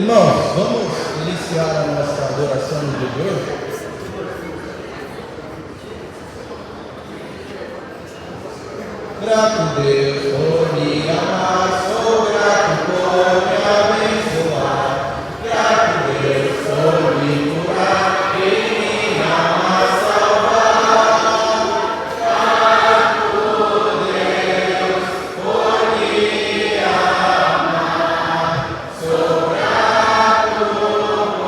Irmãos, vamos iniciar a nossa adoração no dia de hoje? Grato Deus por me amar, sou grato por me abençoar. Grato Deus por me curar e me amar, salvar. Grato Deus por me amar, sou grato por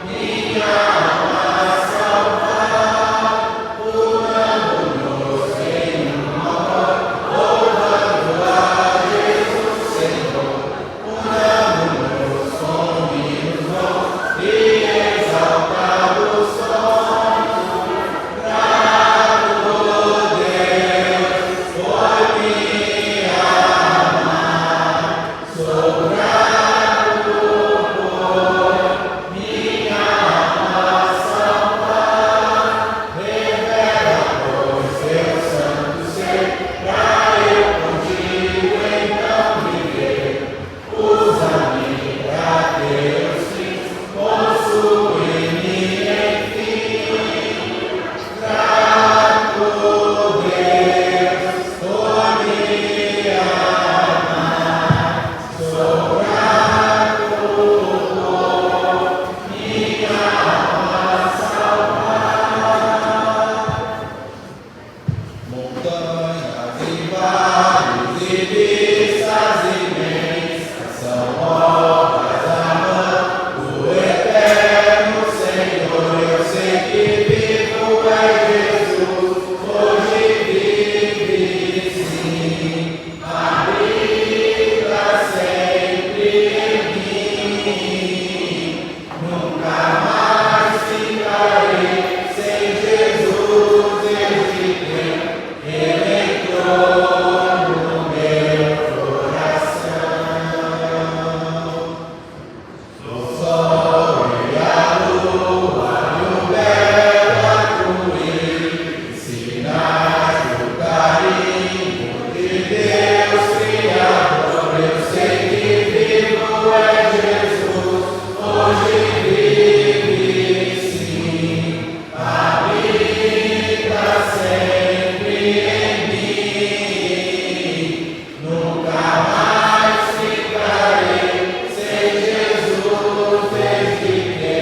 me amar, salvar. Unamos-nos em amor, louvando a Jesus Senhor. Unamos-nos com hinos bons e exaltados somos. Grato Deus por me amar, sou grato por me amar, salvar. Revela, pois, seu santo ser, pra eu contigo então viver. Usa-me pra teus fins, possui-me enfim. Grato Deus por me amar, sou grato por me amar, salvar. Montanhas e vales e vistas imensas são obras da mão do eterno Senhor. Eu sei que vivo é Jesus, hoje vive sim, habita sempre em mim. Nunca mais ficarei sem Jesus, desde que Ele entrou no meu coração. O sol e a lua e o belo arco-íris, sinais do carinho de Deus Criador. Eu sei que vivo é Jesus, hoje vive sim, habita sempre em mim. Nunca mais ficarei sem Jesus, desde que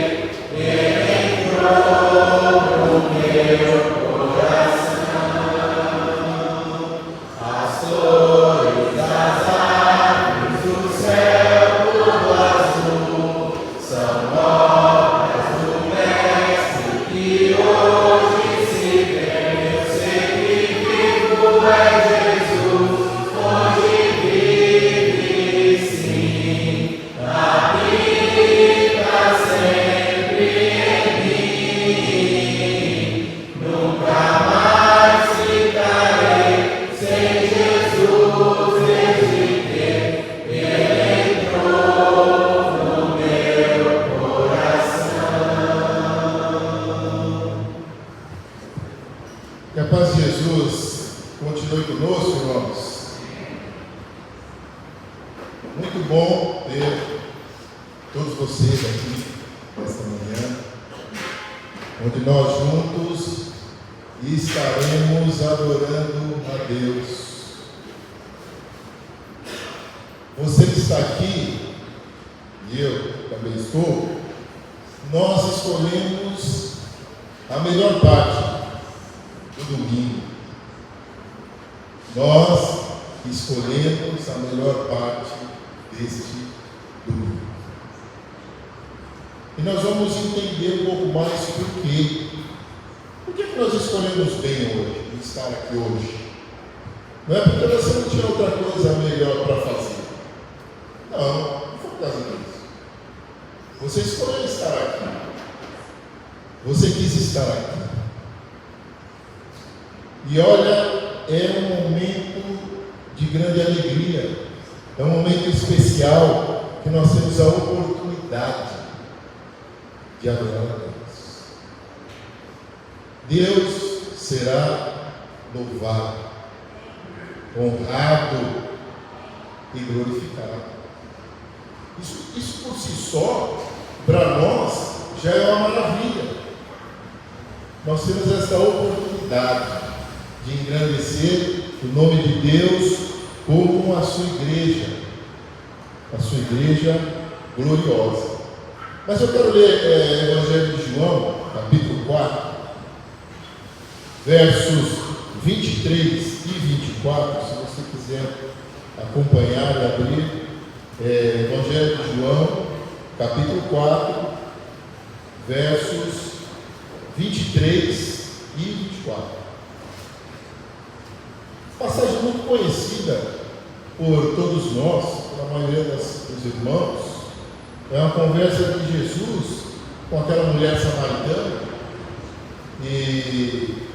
Ele entrou no meu coração. As flores das árvores do céu tudo azul são obras do Mestre que hoje se vê. Eu sei que vivo é Jesus, hoje vive sim, habita sempre em mim. Nunca mais ficarei sem Jesus, desde que Ele entrou no meu coração. Que a paz de Jesus continue conosco, irmãos. Muito bom ter todos vocês aqui nesta manhã, onde nós juntos estaremos adorando a Deus. Você que está aqui, e eu também estou, nós escolhemos a melhor parte do domingo. Nós escolhemos a melhor parte deste domingo. E nós vamos entender um pouco mais por quê. Por que nós escolhemos bem hoje, estar aqui hoje? Não é porque você não tinha outra coisa melhor para fazer. Não foi por causa disso. Você escolheu estar aqui. Você quis estar aqui. E olha, é um momento de grande alegria. É um momento especial que nós temos a oportunidade de adorar a Deus. Deus será louvado, honrado e glorificado. Isso por si só, para nós, já é uma maravilha. Nós temos essa oportunidade de engrandecer o nome de Deus como a sua igreja gloriosa. Mas eu quero ler o Evangelho de João, capítulo 4, versos 23 e 24, se você quiser acompanhar e abrir. Evangelho de João, capítulo 4, versos 23 e 24. Passagem muito conhecida por todos nós, pela maioria dos irmãos. É uma conversa de Jesus com aquela mulher samaritana, e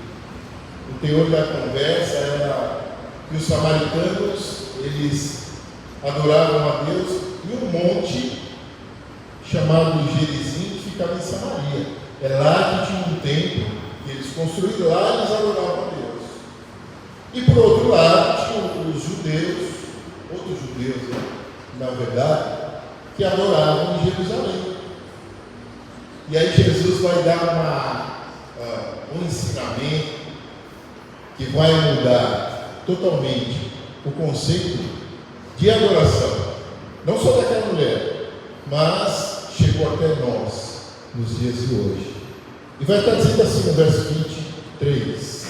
o teor da conversa era que os samaritanos, eles adoravam a Deus em um monte chamado Gerizim, que ficava em Samaria. É lá que tinha um templo que eles construíram, lá eles adoravam a Deus. E por outro lado, tinham os judeus, outros judeus, né, na verdade, que adoravam em Jerusalém. E aí Jesus vai dar um ensinamento que vai mudar totalmente o conceito de adoração, não só daquela mulher, mas chegou até nós, nos dias de hoje. E vai estar dizendo assim no verso 23: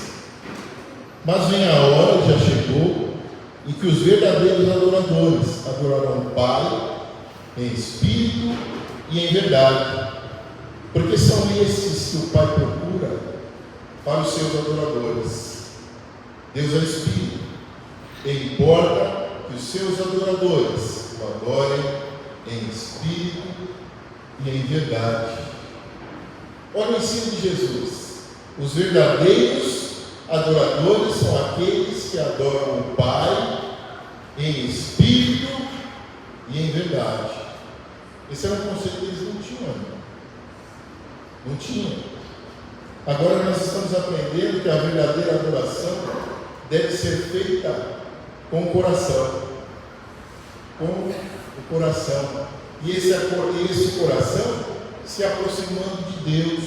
mas vem a hora, já chegou, em que os verdadeiros adoradores adorarão o Pai em espírito e em verdade, porque são esses que o Pai procura para os seus adoradores. Deus é espírito, e importa que os seus adoradores o adorem em espírito e em verdade. Olha o ensino de Jesus: os verdadeiros adoradores são aqueles que adoram o Pai em espírito e em verdade. Esse era um conceito que eles não tinham ainda. Não tinham. Agora nós estamos aprendendo que a verdadeira adoração deve ser feita com o coração. Com o coração. E esse coração se aproximando de Deus.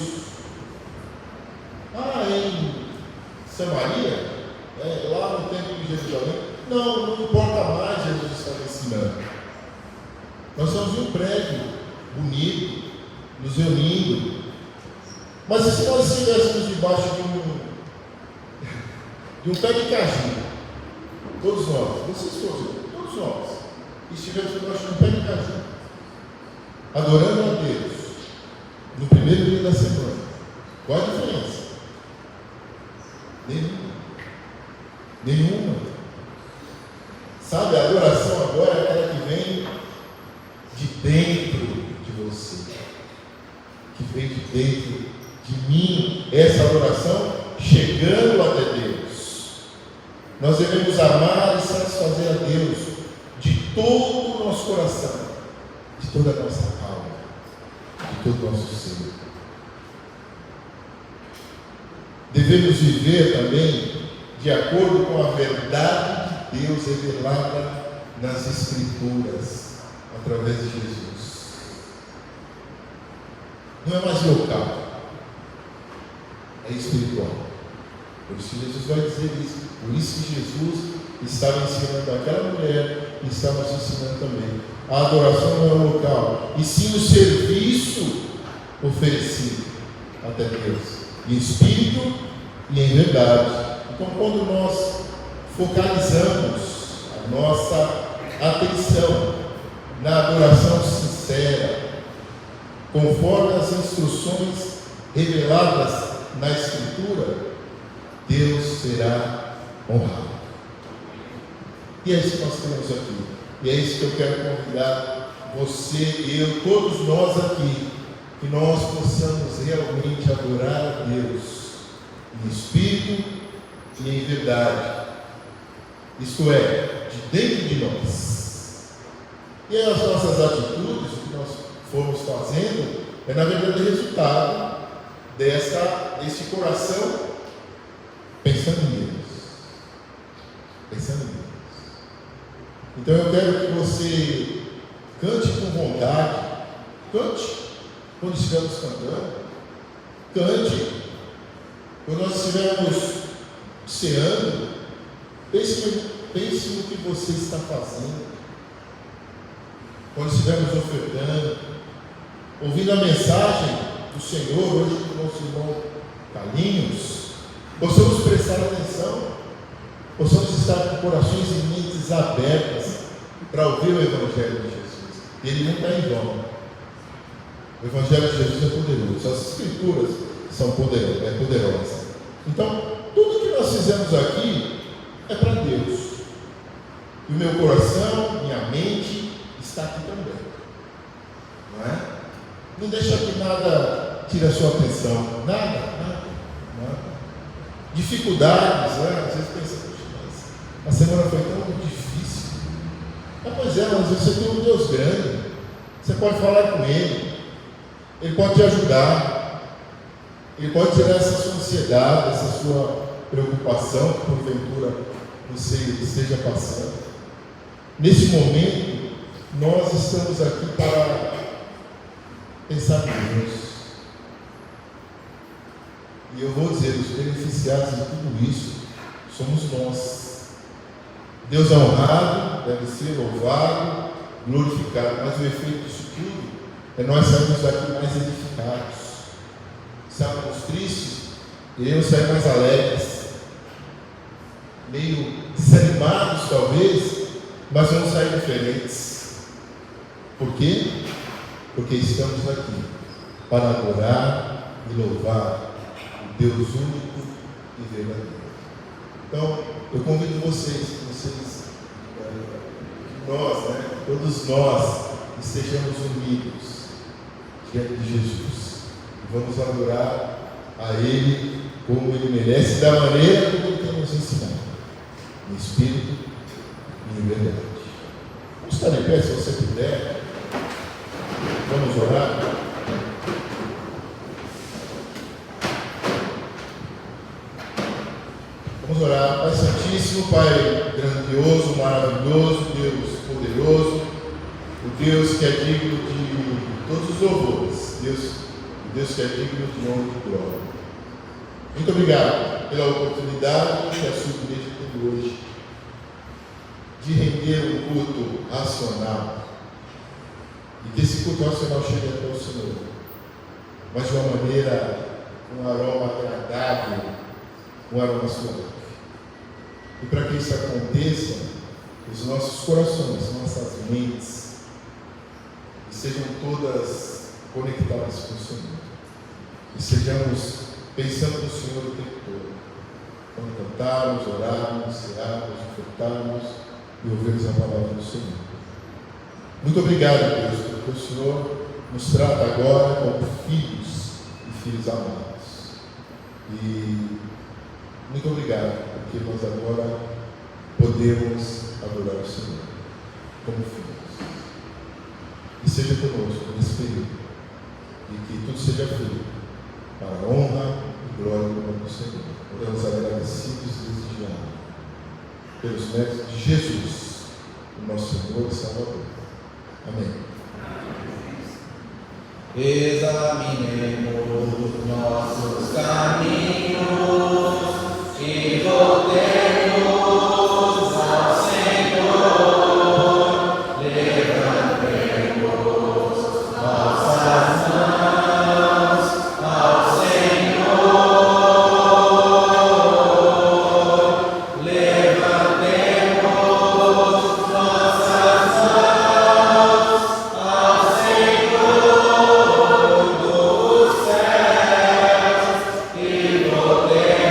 Em Samaria, lá no templo de Jerusalém, não importa mais, Jesus estava ensinando. Nós estamos em um prédio bonito, nos reunindo. Mas e se nós estivéssemos debaixo de um pé de caju? Todos nós, vocês todos nós, estivéssemos debaixo de um pé de caju, adorando a Deus, no primeiro dia da semana. Qual a diferença? Nenhuma. Sabe, a adoração agora é aquela que vem de dentro de você, que vem de dentro de mim, essa adoração chegando até Deus. Nós devemos amar e satisfazer a Deus de todo o nosso coração, de toda a nossa alma, de todo o nosso ser. Devemos viver também de acordo com a verdade de Deus revelada nas Escrituras, através de Jesus. Não é mais local, é espiritual. Por isso Jesus vai dizer isso. Por isso que Jesus estava ensinando aquela mulher e estava nos ensinando também. A adoração não é local, e sim o serviço oferecido até Deus, em espírito e em verdade. Então, quando nós focalizamos a nossa atenção na adoração sincera, conforme as instruções reveladas na Escritura, Deus será honrado. E é isso que nós temos aqui. E é isso que eu quero convidar você, eu, todos nós aqui, que nós possamos realmente adorar a Deus em espírito e em verdade. Isto é, de dentro de nós. E as nossas atitudes, o que nós formos fazendo, é na verdade resultado desse coração pensando em Deus. Pensando em Deus. Então eu quero que você Cante com vontade. Cante quando estivermos cantando. Cante quando nós estivermos ceando. Pense no que você está fazendo. Quando estivermos ofertando, ouvindo a mensagem do Senhor, hoje com o nosso irmão Carlinhos, possamos prestar atenção, possamos estar com corações e mentes abertas para ouvir o Evangelho de Jesus. Ele não está em vão. O Evangelho de Jesus é poderoso, as Escrituras são poderosas. Então, tudo que nós fizemos aqui é para Deus. E o meu coração, minha mente está aqui também. Não é? Não deixa que nada tire a sua atenção. Nada. Dificuldades, né? Às vezes pensa, poxa, a semana foi tão difícil. Pois é, mas você tem um Deus grande. Você pode falar com Ele. Ele pode te ajudar. Ele pode tirar essa sua ansiedade, essa sua preocupação que porventura você esteja passando. Nesse momento, nós estamos aqui para pensar em Deus. E eu vou dizer, os beneficiados de tudo isso somos nós. Deus é honrado, deve ser louvado, glorificado, mas o efeito disso tudo é nós sairmos daqui mais edificados. Estamos tristes, iremos sair mais alegres, meio desanimados talvez, mas vamos sair diferentes. Por quê? Porque estamos aqui para adorar e louvar o Deus único e verdadeiro. Então, eu convido vocês, todos nós, estejamos unidos diante de Jesus. E vamos adorar a Ele como Ele merece, da maneira como Ele tem nos ensinado, em espírito e em verdade. Vamos estar em pé, se você puder. Vamos orar. Vamos orar. Pai Santíssimo, Pai grandioso, maravilhoso, Deus poderoso, o Deus que é digno de todos os louvores, Deus que é digno de honra e glória. Muito obrigado pela oportunidade que a sua igreja tem hoje de render um culto racional, e que esse culto racional chegue até o Senhor, mas de uma maneira, um aroma agradável, um aroma suave. E para que isso aconteça, os nossos corações, nossas mentes sejam todas conectadas com o Senhor, e sejamos pensando no Senhor o tempo todo, quando cantarmos, orarmos, cearmos, ofertarmos e ouvirmos a palavra do Senhor. Muito obrigado, Deus, porque o Senhor nos trata agora como filhos e filhos amados. E muito obrigado, porque nós agora podemos adorar o Senhor como filhos. E seja conosco nesse período, e que tudo seja feito para a honra e glória do nome do Senhor. Oramos agradecidos desde já, pelos méritos de Jesus, o nosso Senhor e Salvador. Amém. Examinemos nossos caminhos e voltemos ao Senhor, levantemos nossas mãos ao Senhor, levantemos nossas mãos ao Senhor dos céus e voltemos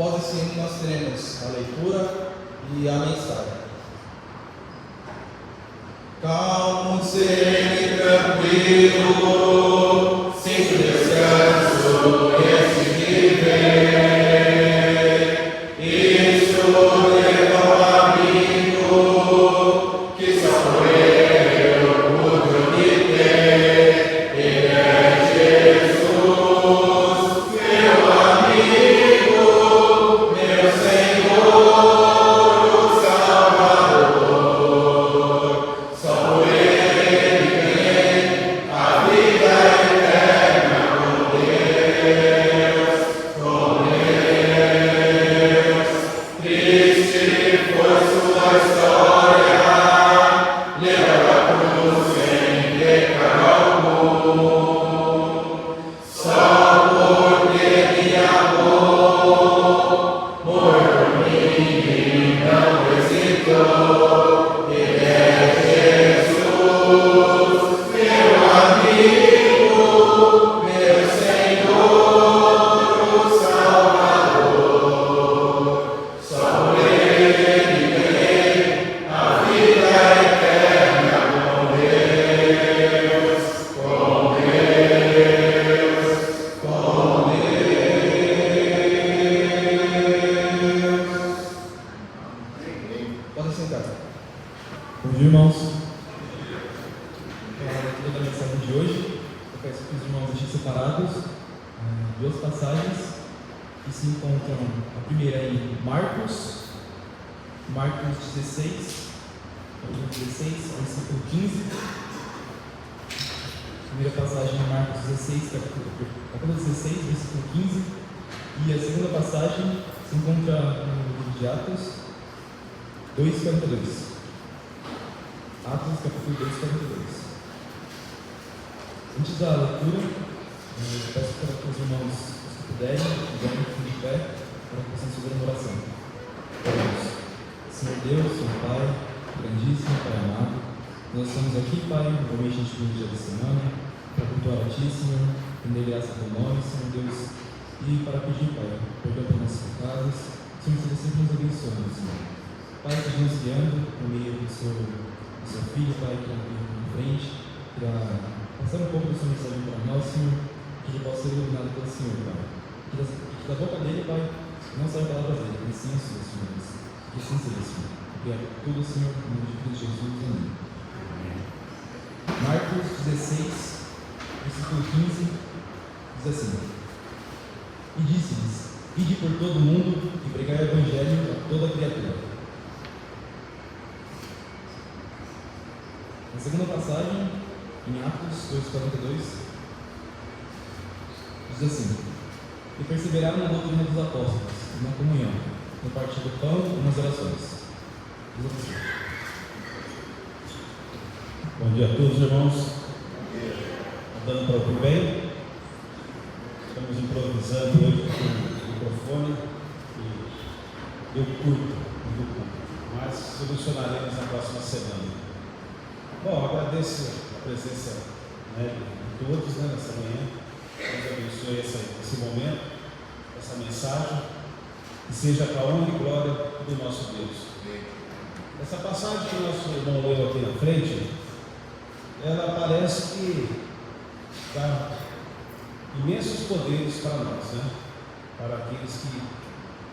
Após esse hino, nós teremos a leitura e a mensagem. Calmo, sereno e tranquilo, sinto descanso esse viver. Isso leva um amigo que só eu pude obter. Ele é Jesus, meu amigo, meu Senhor, o Salvador. Só por Ele tem a vida eterna com Deus, com Deus. Triste foi sua história, levou a cruz sem pecado algum. Só porque me amou, morreu por mim e não hesitou. Ele é Jesus, meu amigo, meu Senhor, o Salvador. Só por Ele tem a vida eterna com Deus, com Deus, com Deus. Podem sentar. Bom dia, irmãos. Para a leitura da mensagem de hoje, eu peço que os irmãos deixem separados duas passagens que se encontram, a primeira em Marcos 16, capítulo 16, versículo 15. A primeira passagem em Marcos 16, capítulo 16, versículo 15. E a segunda passagem se encontra no livro de Atos 2:42. Atos capítulo 2:42. Antes da leitura, eu peço para que os irmãos, se puderem, fiquem de pé para que possamos fazer uma oração. Oremos. Senhor Deus, Senhor Pai, grandíssimo, Pai amado, nós estamos aqui, Pai, novamente neste primeiro dia da semana, para cultuar a Ti, Senhor, render graça ao Teu nome, Senhor Deus, e para pedir, Pai, perdão por nossos pecados, Senhor, seja sempre nos abençoando, Senhor. Pai, seja nos guiando por meio do Seu Filho, Pai, que está na frente, para passar um pouco da Sua mensagem para nós, Senhor, que Ele possa ser iluminado pelo Senhor, Pai. Que da boca dele, Pai, não saia palavras dele, mas sim as suas, Senhor. Que assim seja, Senhor. Obrigado por tudo, Senhor, em nome de Cristo Jesus. Amém. Marcos 16, versículo 15, diz assim: E disse-lhes: Ide por todo o mundo e pregai o Evangelho a toda criatura. Na segunda passagem, em Atos 2:42, diz assim: E perseveraram na doutrina dos apóstolos, e na comunhão, no partir do pão e nas orações. Diz assim. Bom dia a todos, irmãos. Andando para o bem. Estamos improvisando hoje com o microfone e deu curto, mas solucionaremos na próxima semana. Bom, agradeço a presença de todos nessa manhã. Deus abençoe esse momento, essa mensagem, que seja para a honra e glória do nosso Deus. Essa passagem que o nosso irmão leu aqui na frente, ela parece que dá imensos poderes para nós, para aqueles que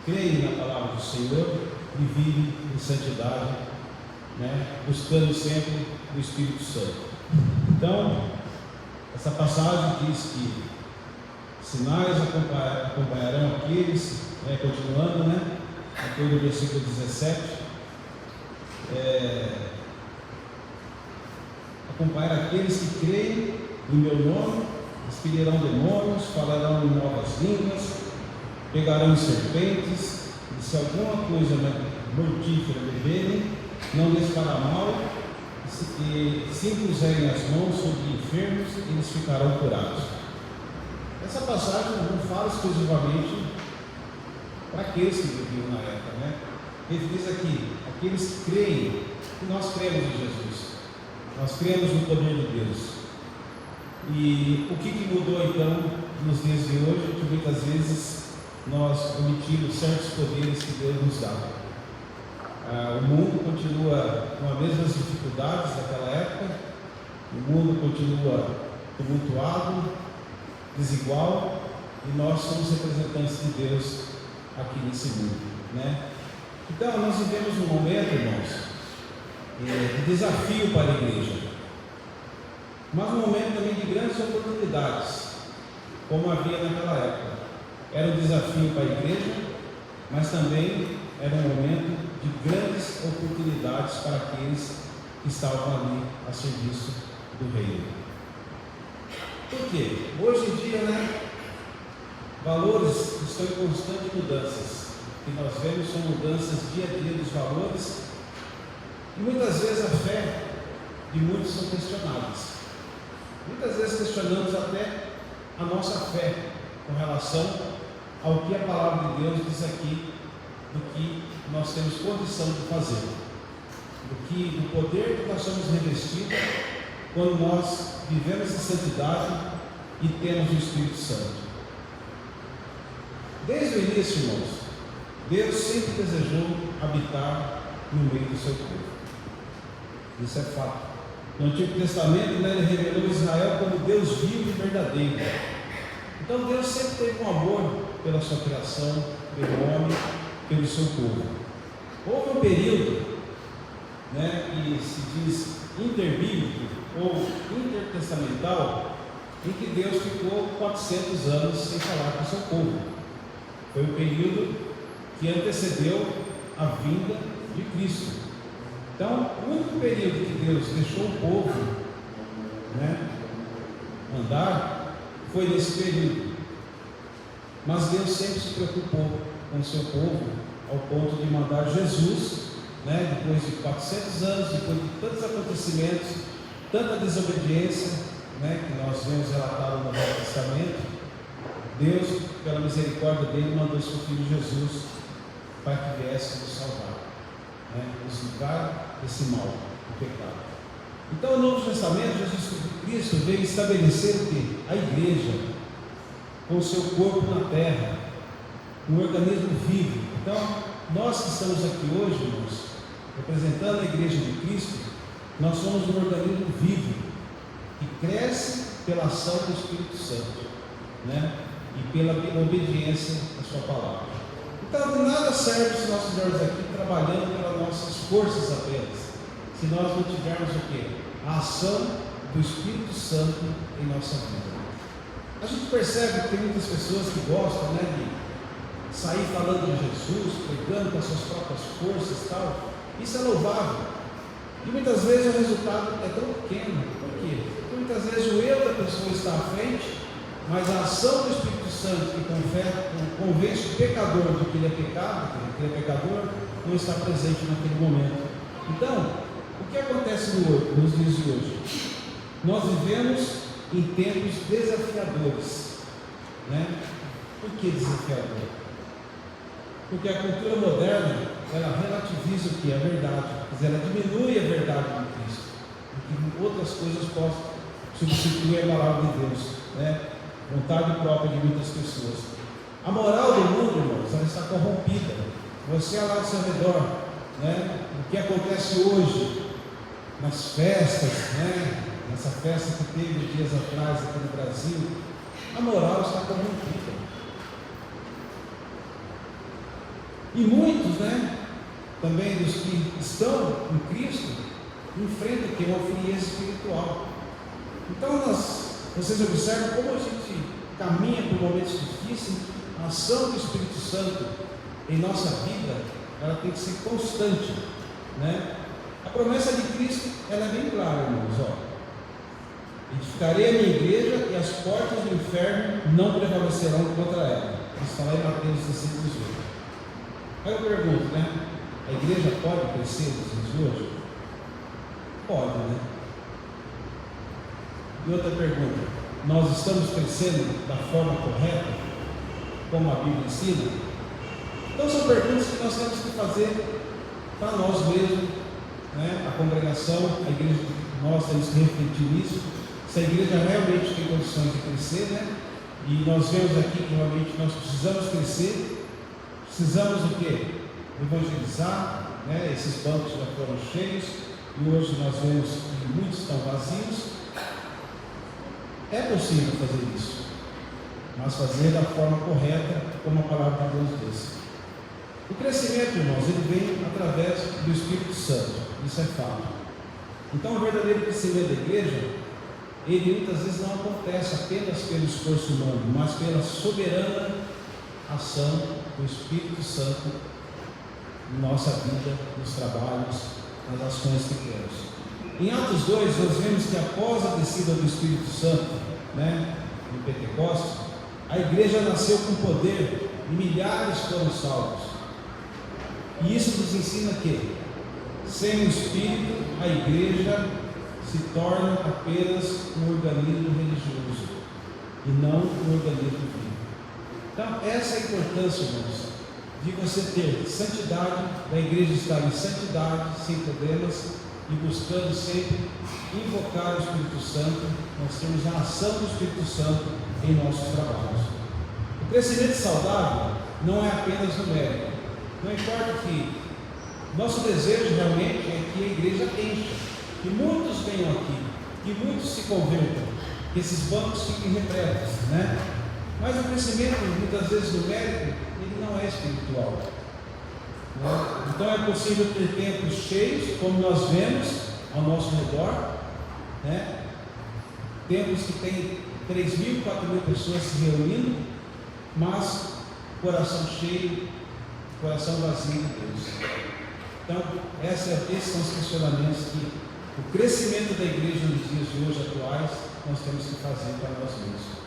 creem na palavra do Senhor e vivem em santidade, buscando sempre o Espírito Santo. Então, essa passagem diz que sinais acompanharão aqueles, continuando, aqui no versículo 17, acompanhar aqueles que creem em meu nome, expelirão demônios, falarão em novas línguas, pegarão serpentes, e se alguma coisa mortífera beberem, não lhes fará mal, e se impuserem as mãos sobre enfermos, eles ficarão curados. Essa passagem não fala exclusivamente para aqueles que viviam na época, Ele diz aqui, aqueles que creem, que nós cremos em Jesus, nós cremos no poder de Deus. E o que mudou então nos dias de hoje, que muitas vezes nós omitimos certos poderes que Deus nos dá. O mundo continua com as mesmas dificuldades daquela época, o mundo continua tumultuado, desigual, e nós somos representantes de Deus aqui nesse mundo, né? Então, nós vivemos um momento, irmãos, de desafio para a igreja, mas um momento também de grandes oportunidades, como havia naquela época. Era um desafio para a igreja, mas também era um momento de grandes oportunidades para aqueles que estavam ali a serviço do reino. Por quê? Hoje em dia, né, valores estão em constantes mudanças. O que nós vemos são mudanças dia a dia dos valores, e muitas vezes a fé de muitos são questionadas. Muitas vezes questionamos até a nossa fé com relação ao que a palavra de Deus diz aqui, do que nós temos condição de fazer, do poder que nós somos revestidos quando nós vivemos em santidade e temos o Espírito Santo. Desde o início, irmãos, Deus sempre desejou habitar no meio do seu povo. Isso é fato. No Antigo Testamento, né, Ele revelou Israel como Deus vivo e verdadeiro. Então Deus sempre teve um amor pela sua criação, pelo homem, pelo seu povo. Houve um período, né, que se diz interbíblico ou intertestamental, em que Deus ficou 400 anos sem falar com o seu povo. Foi o período que antecedeu a vinda de Cristo. Então, o único período que Deus deixou o povo, né, andar foi nesse período. Mas Deus sempre se preocupou com o seu povo, ao ponto de mandar Jesus, né, depois de 400 anos, depois de tantos acontecimentos, tanta desobediência, né, que nós vemos relatado no Novo Testamento. Deus, pela misericórdia dele, mandou seu Filho Jesus para que viesse nos salvar, né, nos livrar desse mal, do pecado. Então, no Novo Testamento, Jesus Cristo veio estabelecer o que? A igreja, com o seu corpo na terra, um organismo vivo. Então, nós que estamos aqui hoje, irmãos, representando a igreja de Cristo, nós somos um organismo vivo, que cresce pela ação do Espírito Santo, né, e pela obediência à sua palavra. Então, de nada serve se nós estivermos aqui trabalhando pelas nossas forças apenas, se nós não tivermos o quê? A ação do Espírito Santo em nossa vida. A gente percebe que tem muitas pessoas que gostam, né, de sair falando de Jesus, pregando com as suas próprias forças e tal. Isso é louvável. E muitas vezes o resultado é tão pequeno. Por quê? Porque muitas vezes o eu da pessoa está à frente, mas a ação do Espírito Santo que convence o pecador de que ele é pecado, que ele é pecador, não está presente naquele momento. Então, o que acontece nos dias de hoje? Nós vivemos em tempos desafiadores, né? Por que desafiador? Porque a cultura moderna, ela relativiza o que é a verdade, ela diminui a verdade de Cristo, porque outras coisas possam substituir a palavra de Deus, né? Vontade própria de muitas pessoas. A moral do mundo, irmãos, ela está corrompida. Você olha lá ao seu redor, né? O que acontece hoje nas festas, né? Nessa festa que teve dias atrás aqui no Brasil, a moral está corrompida. E muitos, né, também dos que estão em Cristo, enfrentam que é uma frieza espiritual. Então, vocês observam como a gente caminha por momentos difíceis. A ação do Espírito Santo em nossa vida, ela tem que ser constante, né? A promessa de Cristo, ela é bem clara, irmãos, ó. Edificarei a minha igreja e as portas do inferno não prevalecerão contra ela. Isso está lá em Mateus 16:18. Aí eu pergunto, né? A igreja pode crescer nos dias de hoje? Pode, né? E outra pergunta: nós estamos crescendo da forma correta, como a Bíblia ensina? Então são perguntas que nós temos que fazer para nós mesmos, né? A congregação, a igreja, nós temos que refletir nisso. Se a igreja realmente tem condições de crescer, né? E nós vemos aqui que realmente nós precisamos crescer crescer, precisamos do quê? Evangelizar, né? Esses bancos já foram cheios e hoje nós vemos que muitos estão vazios. É possível fazer isso, mas fazer da forma correta, como a palavra de Deus diz. O crescimento, irmãos, ele vem através do Espírito Santo, isso é fato. Então, o verdadeiro crescimento da igreja, ele muitas vezes não acontece apenas pelo esforço humano, mas pela soberana ação do Espírito Santo em nossa vida, nos trabalhos, nas ações que temos. Em Atos 2, nós vemos que após a descida do Espírito Santo, né, no Pentecostes, a igreja nasceu com poder e milhares foram salvos. E isso nos ensina que, sem o Espírito, a igreja se torna apenas um organismo religioso e não um organismo vivo. Então, essa é a importância, irmãos, de você ter santidade, da igreja estar em santidade, sem problemas, e buscando sempre invocar o Espírito Santo. Nós temos a ação do Espírito Santo em nossos trabalhos. O crescimento saudável não é apenas numérico. Não importa que nosso desejo realmente é que a igreja encha, que muitos venham aqui, que muitos se convertam, que esses bancos fiquem repletos, né? Mas o crescimento, muitas vezes numérico, ele não é espiritual. Então é possível ter templos cheios, como nós vemos ao nosso redor, né? Templos que tem 3.000, 4.000 pessoas se reunindo, mas coração cheio, coração vazio de Deus. Então, esses são os questionamentos que o crescimento da igreja nos dias de hoje atuais nós temos que fazer para nós mesmos.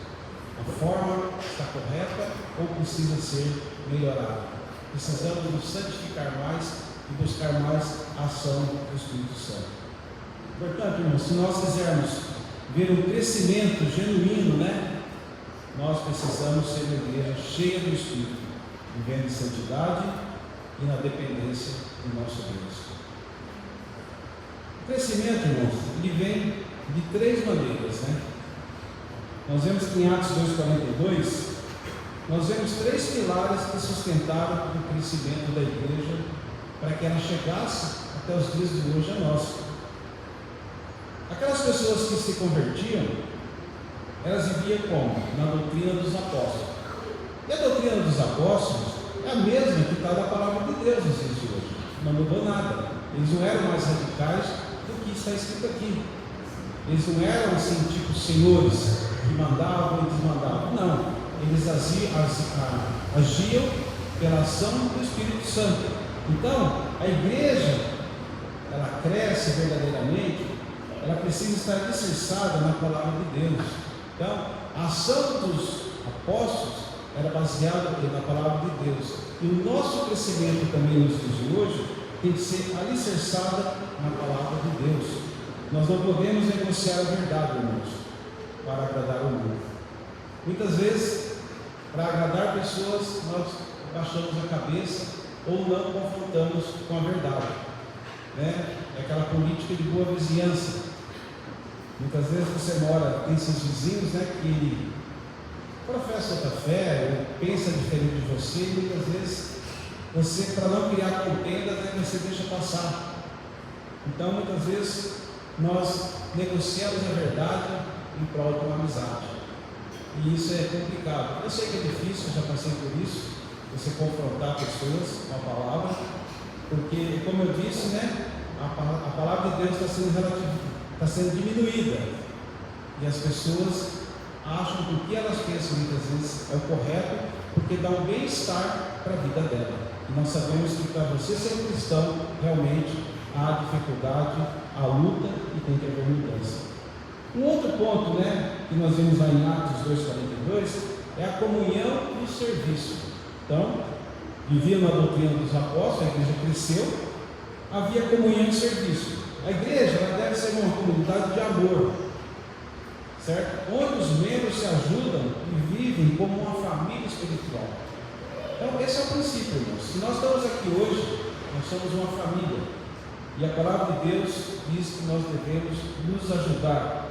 A forma está correta ou precisa ser melhorada? Precisamos nos santificar mais e buscar mais a ação do Espírito Santo. Portanto, irmãos, se nós quisermos ver um crescimento genuíno, né, nós precisamos ser uma igreja cheia do Espírito, vivendo em santidade e na dependência do nosso Deus. O crescimento, irmãos, ele vem de 3 maneiras, né? Nós vemos que em Atos 2,42, nós vemos 3 pilares que sustentaram o crescimento da igreja para que ela chegasse até os dias de hoje a nós. Aquelas pessoas que se convertiam, elas viviam como? Na doutrina dos apóstolos. E a doutrina dos apóstolos é a mesma que está na palavra de Deus nos dias de hoje. Não mudou nada. Eles não eram mais radicais do que está escrito aqui. Eles não eram assim, tipo senhores que mandavam e desmandavam. Não. Eles agiam pela ação do Espírito Santo. Então, a igreja, ela cresce verdadeiramente, ela precisa estar alicerçada na palavra de Deus. Então, a ação dos apóstolos era baseada na palavra de Deus. E o nosso crescimento também nos dias de hoje tem que ser alicerçada na palavra de Deus. Nós não podemos negociar a verdade, irmãos, para agradar o mundo. Muitas vezes, para agradar pessoas, nós baixamos a cabeça ou não confrontamos com a verdade, né? É aquela política de boa vizinhança. Muitas vezes você tem seus vizinhos, né, que ele professa outra fé, ou pensa diferente de você, e muitas vezes você, para não criar contendas, né, você deixa passar. Então, muitas vezes, nós negociamos a verdade em prol de uma amizade. E isso é complicado. Eu sei que é difícil, eu já passei por isso, você confrontar pessoas com a palavra, porque, como eu disse, né, a palavra de Deus está sendo diminuída, e as pessoas acham que o que elas pensam muitas vezes é o correto, porque dá um bem-estar para a vida dela. E nós sabemos que para você ser um cristão, realmente há dificuldade, há luta e tem que haver mudança. Um outro ponto, né, que nós vemos lá em Atos 2,42 é a comunhão e o serviço. Então, vivia na doutrina dos apóstolos, a igreja cresceu, havia comunhão e serviço. A igreja ela deve ser uma comunidade de amor, certo? Onde os membros se ajudam e vivem como uma família espiritual. Então, esse é o princípio, irmãos. Se nós estamos aqui hoje, nós somos uma família. E a palavra de Deus diz que nós devemos nos ajudar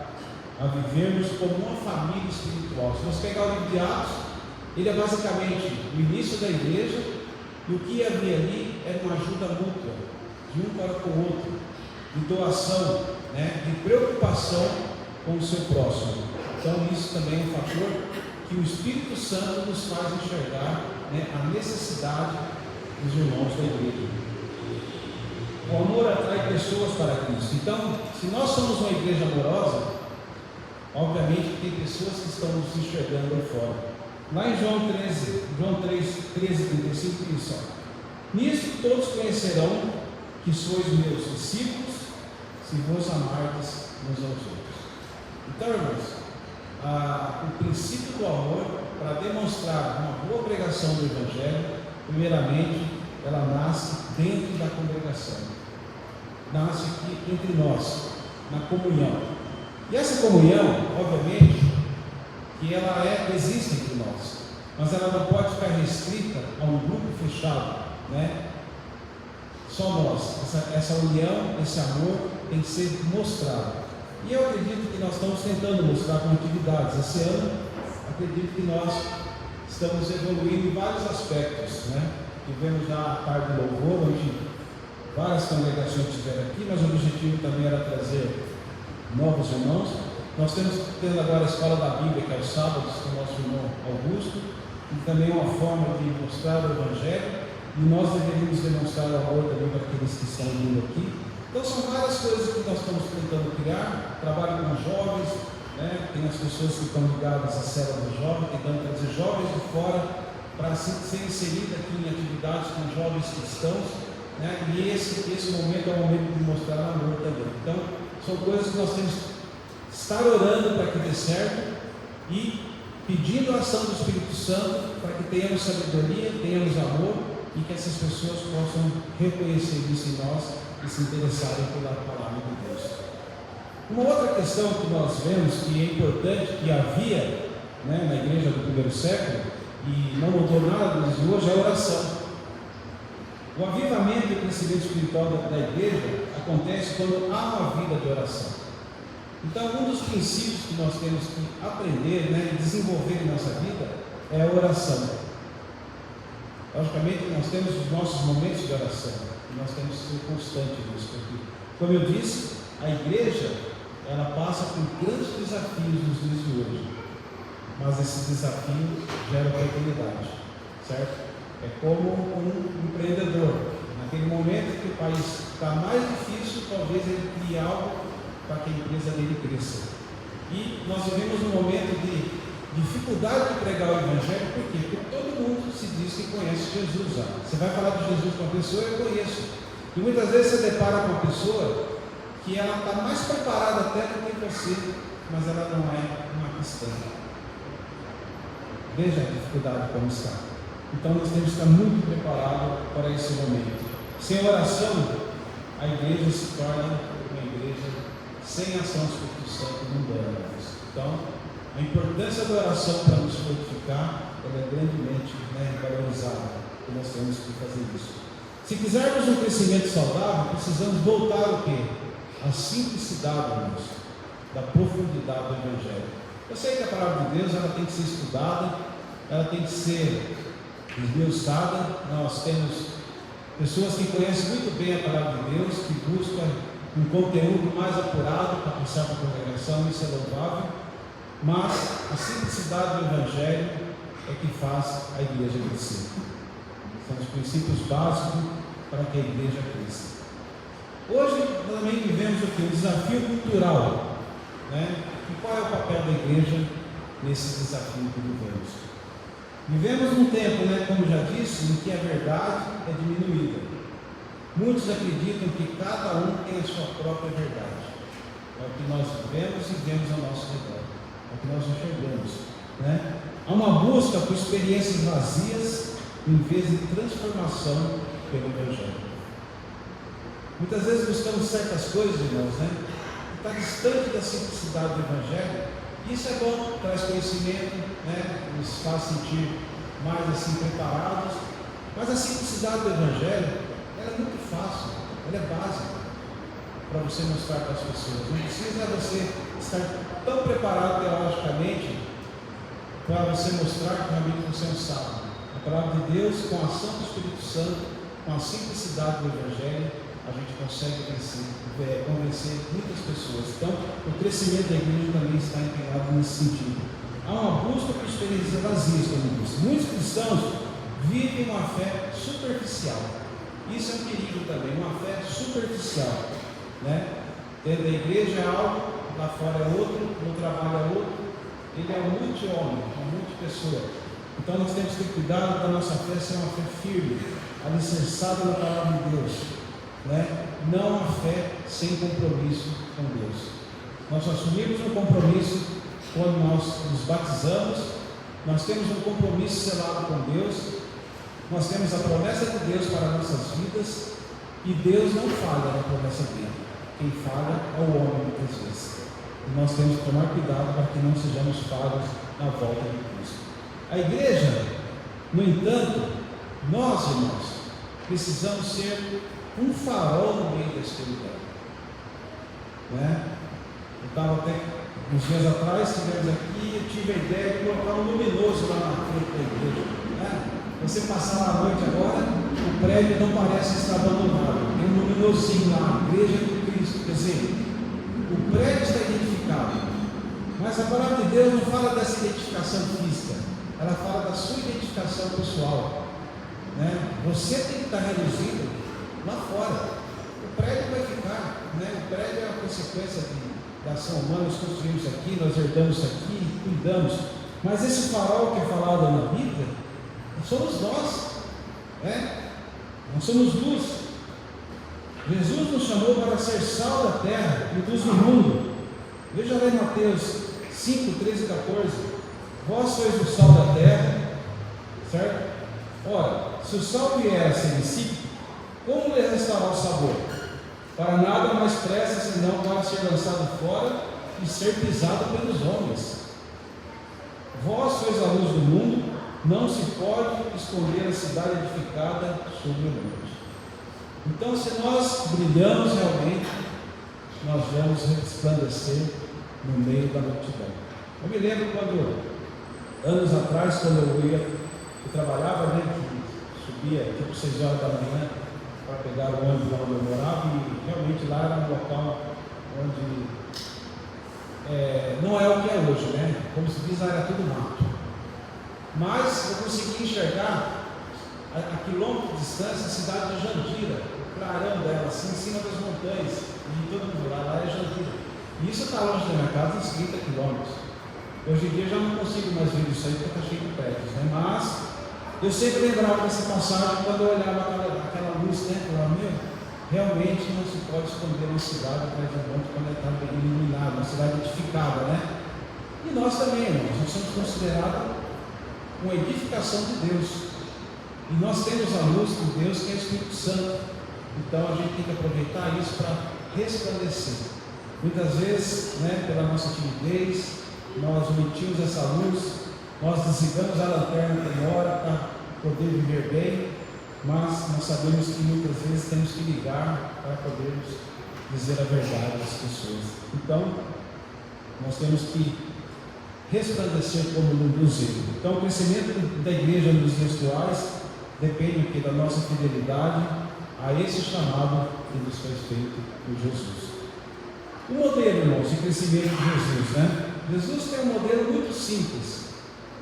a vivermos como uma família espiritual. Se nós pegar o livro de Atos, Ele é basicamente o início da igreja, e o que havia ali era uma ajuda mútua, de um para com o outro, de doação, né, de preocupação com o seu próximo. Então isso também é um fator que o Espírito Santo nos faz enxergar, né, a necessidade dos irmãos da igreja. O amor atrai pessoas para Cristo. Então, se nós somos uma igreja amorosa, obviamente tem pessoas que estão nos enxergando aí fora. Lá em João 13:35 diz: nisso todos conhecerão que sois meus discípulos, se vos amardes uns aos outros. Então, irmãos, o princípio do amor, para demonstrar uma boa pregação do Evangelho, primeiramente, ela nasce dentro da congregação, nasce aqui entre nós, na comunhão. E essa comunhão, obviamente, que ela existe entre nós, mas ela não pode ficar restrita a um grupo fechado, né? Só nós. Essa união, esse amor tem que ser mostrado. E eu acredito que nós estamos tentando mostrar com atividades. Esse ano, acredito que nós estamos evoluindo em vários aspectos, né? Tivemos já a tarde do louvor, onde várias congregações estiveram aqui, mas o objetivo também era trazer novos irmãos. Nós tendo agora a escola da Bíblia, que é aos sábados, com o nosso irmão Augusto, e também uma forma de mostrar o Evangelho, e nós deveríamos demonstrar o amor também para aqueles que estão vindo aqui. Então são várias coisas que nós estamos tentando criar. Trabalho com jovens, né? Tem as pessoas que estão ligadas à célula do jovem, tentando trazer jovens de fora para ser inserido aqui em atividades com jovens cristãos, né? E esse momento é o momento de mostrar amor também. Então são coisas que nós temos que estar orando para que dê certo e pedindo a ação do Espírito Santo para que tenhamos sabedoria, tenhamos amor e que essas pessoas possam reconhecer isso em nós e se interessarem pela palavra de Deus. Uma outra questão que nós vemos que é importante, que havia, né, na igreja do primeiro século e não mudou nada desde hoje, é a oração. O avivamento e o crescimento espiritual da igreja acontece quando há uma vida de oração. Então, um dos princípios que nós temos que aprender, né, e desenvolver em nossa vida é a oração. Logicamente, nós temos os nossos momentos de oração e nós temos que ser constantes nisso, porque, como eu disse, a igreja ela passa por grandes desafios nos dias de hoje, mas esse desafio gera oportunidade, certo? É como um empreendedor. Naquele momento que o país está mais difícil, talvez ele crie algo para que a empresa dele cresça. E nós vivemos um momento de dificuldade de pregar o Evangelho, por quê? Porque todo mundo se diz que conhece Jesus. Você vai falar de Jesus com uma pessoa, eu conheço. E muitas vezes você depara com uma pessoa que ela está mais preparada até do que você, mas ela não é uma cristã. Veja a dificuldade como está. Então nós temos que estar muito preparados para esse momento. Sem oração, a igreja se torna uma igreja sem ação do Espírito Santo mundana. Então, a importância da oração para nos fortificar, ela é grandemente, né, valorizada, e nós temos que fazer isso. Se quisermos um crescimento saudável, precisamos voltar ao quê? À simplicidade, irmãos, da profundidade do Evangelho. Eu sei que a palavra de Deus ela tem que ser estudada, ela tem que ser esmiuçada. Nós temos pessoas que conhecem muito bem a palavra de Deus, que buscam um conteúdo mais apurado para passar para a congregação, isso é louvável, mas a simplicidade do Evangelho é que faz a igreja crescer. São os princípios básicos para que a igreja cresça. Hoje também vivemos aqui um desafio cultural, né? E qual é o papel da igreja nesse desafio que vivemos? Vivemos num tempo, né, como já disse, em que a verdade é diminuída. Muitos acreditam que cada um tem a sua própria verdade. É o que nós vivemos e vemos ao nosso redor. É o que nós enxergamos, né? Há uma busca por experiências vazias em vez de transformação pelo Evangelho. Muitas vezes buscamos certas coisas, irmãos, né? Está distante da simplicidade do Evangelho. Isso é bom, traz conhecimento, né? Nos faz sentir mais assim preparados. Mas a simplicidade do Evangelho ela é muito fácil, ela é básica para você mostrar para as pessoas. Não precisa você estar tão preparado teologicamente para você mostrar que realmente você é um sábio. A palavra de Deus, com a ação do Espírito Santo, com a simplicidade do Evangelho, a gente consegue convencer muitas pessoas. Então, o crescimento da igreja também está empenhado nesse sentido. Há uma busca por experiências vazias, como disse. Muitos cristãos vivem uma fé superficial. Isso é um perigo também, uma fé superficial, né? Dentro da igreja é algo, lá fora é outro, no trabalho é outro. Ele é um multi-homem, uma multi-pessoa. Então nós temos que ter cuidado da nossa fé ser uma fé firme, alicerçada na palavra de Deus, né? Não uma fé sem compromisso com Deus. Nós assumimos um compromisso quando nós nos batizamos, nós temos um compromisso selado com Deus, nós temos a promessa de Deus para nossas vidas, e Deus não falha na promessa dele. Quem falha é o homem, muitas vezes. E nós temos que tomar cuidado para que não sejamos falhos na volta de Cristo. A igreja, no entanto, nós, irmãos, precisamos ser um farol no meio da escuridão, né? Eu estava até uns dias atrás, estivemos aqui, eu tive a ideia de colocar um luminoso lá na frente da igreja, né? Você passar lá à noite agora, o prédio não parece estar abandonado, tem um luminosinho lá, igreja de Cristo, quer dizer, o prédio está identificado, mas a palavra de Deus não fala dessa identificação física, ela fala da sua identificação pessoal, né? Você tem que estar reduzido lá fora, o prédio vai ficar, né? O prédio é uma consequência da ação humana, nós construímos aqui, nós herdamos aqui, cuidamos, mas esse farol que é falado na Bíblia, somos nós, né? Nós somos luz. Jesus nos chamou para ser sal da terra e luz do mundo. Veja lá em Mateus 5, 13 e 14. Vós sois o sal da terra, certo? Ora, se o sal vier a ser insípido, como lhe restará o sabor? Para nada mais presta senão para ser lançado fora e ser pisado pelos homens. Vós sois a luz do mundo. Não se pode esconder a cidade edificada sobre o monte. Então, se nós brilhamos realmente, nós vamos resplandecer no meio da multidão. Eu me lembro quando, anos atrás, quando eu trabalhava, né, que subia tipo 6 horas da manhã para pegar o ônibus lá onde eu morava, e realmente lá era um local onde não é o que é hoje, né? Como se diz, lá era tudo mato. Mas eu consegui enxergar a quilômetro de distância a cidade de Jandira, o clarão dela, assim, em cima das montanhas, e todo mundo lá é Jandira. E isso está longe da minha casa, uns 30 quilômetros. Hoje em dia eu já não consigo mais ver isso aí, porque está cheio de prédios, né? Mas eu sempre lembrava dessa passagem quando eu olhava aquela luz, né? Eu falava, meu, realmente não se pode esconder uma cidade atrás de um monte quando ela está bem iluminada, uma cidade edificada, né? E nós também, irmãos, nós somos considerados uma edificação de Deus, e nós temos a luz de Deus, que é o Espírito Santo. Então a gente tem que aproveitar isso para resplandecer. Muitas vezes, né, pela nossa timidez, nós omitimos essa luz, nós desligamos a lanterna tem hora para poder viver bem, mas nós sabemos que muitas vezes temos que ligar para podermos dizer a verdade às pessoas. Então nós temos que resplandecer como luzeiro. Então, o crescimento da igreja nos dias atuais depende aqui da nossa fidelidade a esse chamado que nos foi feito por Jesus. O modelo, irmãos, de crescimento de Jesus, né? Jesus tem um modelo muito simples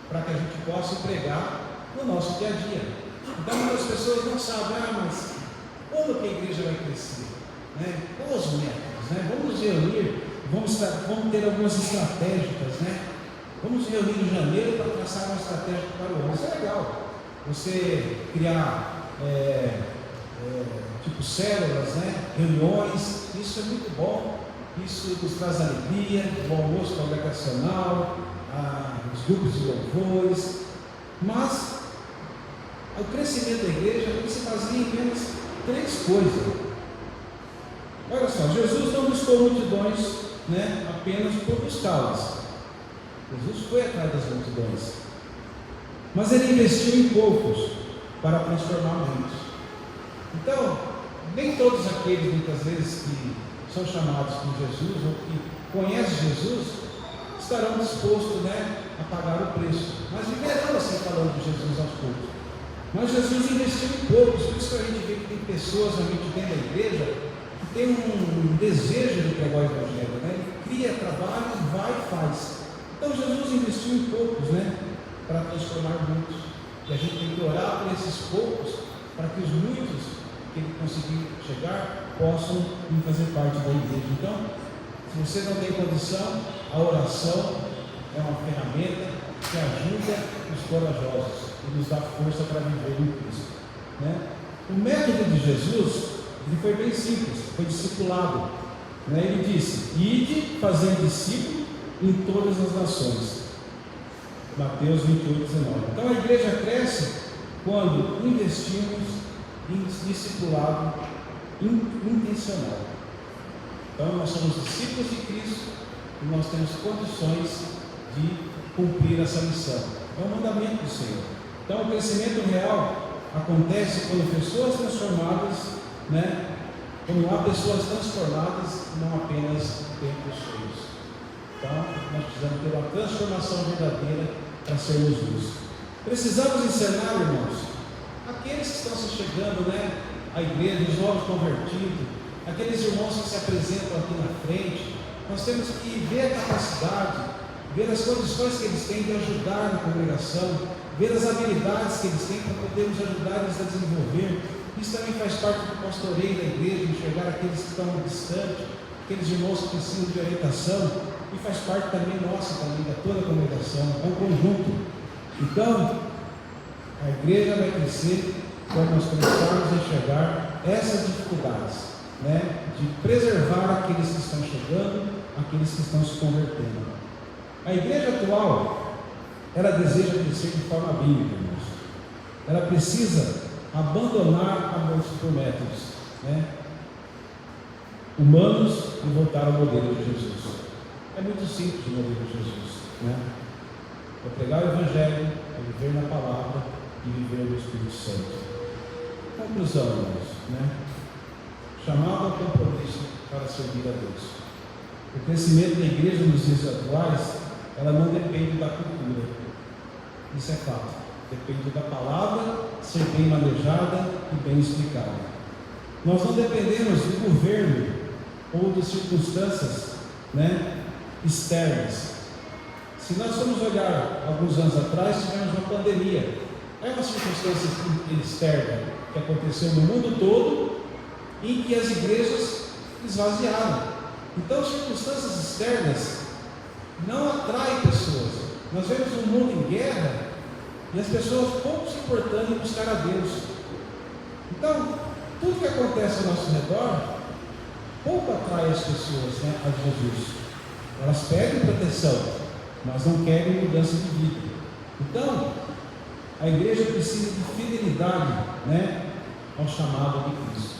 para que a gente possa empregar no nosso dia a dia. Então, muitas pessoas não sabem, mas como que a igreja vai crescer? Né? Quais os métodos? Né? Vamos nos reunir, vamos ter algumas estratégicas, né? Vamos reunir em janeiro para traçar uma estratégia para o ano. Isso é legal. Você criar tipo células, né? Reuniões, isso é muito bom. Isso nos traz alegria, o almoço congregacional, os grupos de louvores. Mas o crescimento da igreja se baseia em apenas 3 coisas. Olha só, Jesus não buscou multidões, né, apenas por buscá-las. Jesus foi atrás das multidões, mas ele investiu em poucos para transformar muitos. Então, nem todos aqueles muitas vezes que são chamados por Jesus ou que conhecem Jesus estarão dispostos, né, a pagar o preço. Mas viverão assim, falando de Jesus aos poucos. Mas Jesus investiu em poucos, por isso que a gente vê que tem pessoas realmente dentro da igreja que tem um desejo de pregar o Evangelho, né? Ele cria trabalho, vai e faz. Então Jesus investiu em poucos, né? Para transformar muitos. E a gente tem que orar por esses poucos, para que os muitos que ele conseguir chegar possam vir fazer parte da igreja. Então, se você não tem condição, a oração é uma ferramenta que ajuda os corajosos e nos dá força para viver em Cristo, né? O método de Jesus, ele foi bem simples, foi discipulado, né? Ele disse: ide fazendo discípulo em todas as nações. Mateus 28, 19. Então a igreja cresce quando investimos em discipulado intencional. Então nós somos discípulos de Cristo e nós temos condições de cumprir essa missão. É um mandamento do Senhor. Então o crescimento real acontece quando pessoas transformadas, né? Quando há pessoas transformadas, não apenas templos cheios. Então nós precisamos ter uma transformação verdadeira para sermos luz. Precisamos ensinar, irmãos, aqueles que estão se chegando, né, à igreja, os novos convertidos, aqueles irmãos que se apresentam aqui na frente. Nós temos que ver a capacidade, ver as condições que eles têm de ajudar na congregação, ver as habilidades que eles têm para podermos ajudar eles a desenvolver. Isso também faz parte do pastoreio da igreja, enxergar aqueles que estão distantes, aqueles irmãos que precisam de orientação, e faz parte também nossa, também da toda a congregação, é um conjunto. Então, a igreja vai crescer quando nós começarmos a enxergar essas dificuldades, né? De preservar aqueles que estão chegando, aqueles que estão se convertendo. A igreja atual, ela deseja crescer de forma bíblica, irmãos. Ela precisa abandonar amor por métodos, né, humanos, e voltar ao modelo de Jesus. É muito simples o modelo de Jesus, né? É pregar o Evangelho, é viver na palavra e viver no Espírito Santo. Conclusão, irmãos, né? Chamado ao compromisso para servir a Deus. O crescimento da igreja nos dias atuais, ela não depende da cultura. Isso é fato. Depende da palavra ser bem manejada e bem explicada. Nós não dependemos do governo ou de circunstâncias, né, externas. Se nós formos olhar alguns anos atrás, tivemos uma pandemia. É uma circunstância externa que aconteceu no mundo todo, em que as igrejas esvaziaram. Então, circunstâncias externas não atraem pessoas. Nós vemos um mundo em guerra e as pessoas pouco se importando em buscar a Deus. Então, tudo que acontece ao nosso redor pouco atrai as pessoas, né, a Jesus. Elas pedem proteção, mas não querem mudança de vida. Então, a igreja precisa de fidelidade, né, ao chamado de Cristo.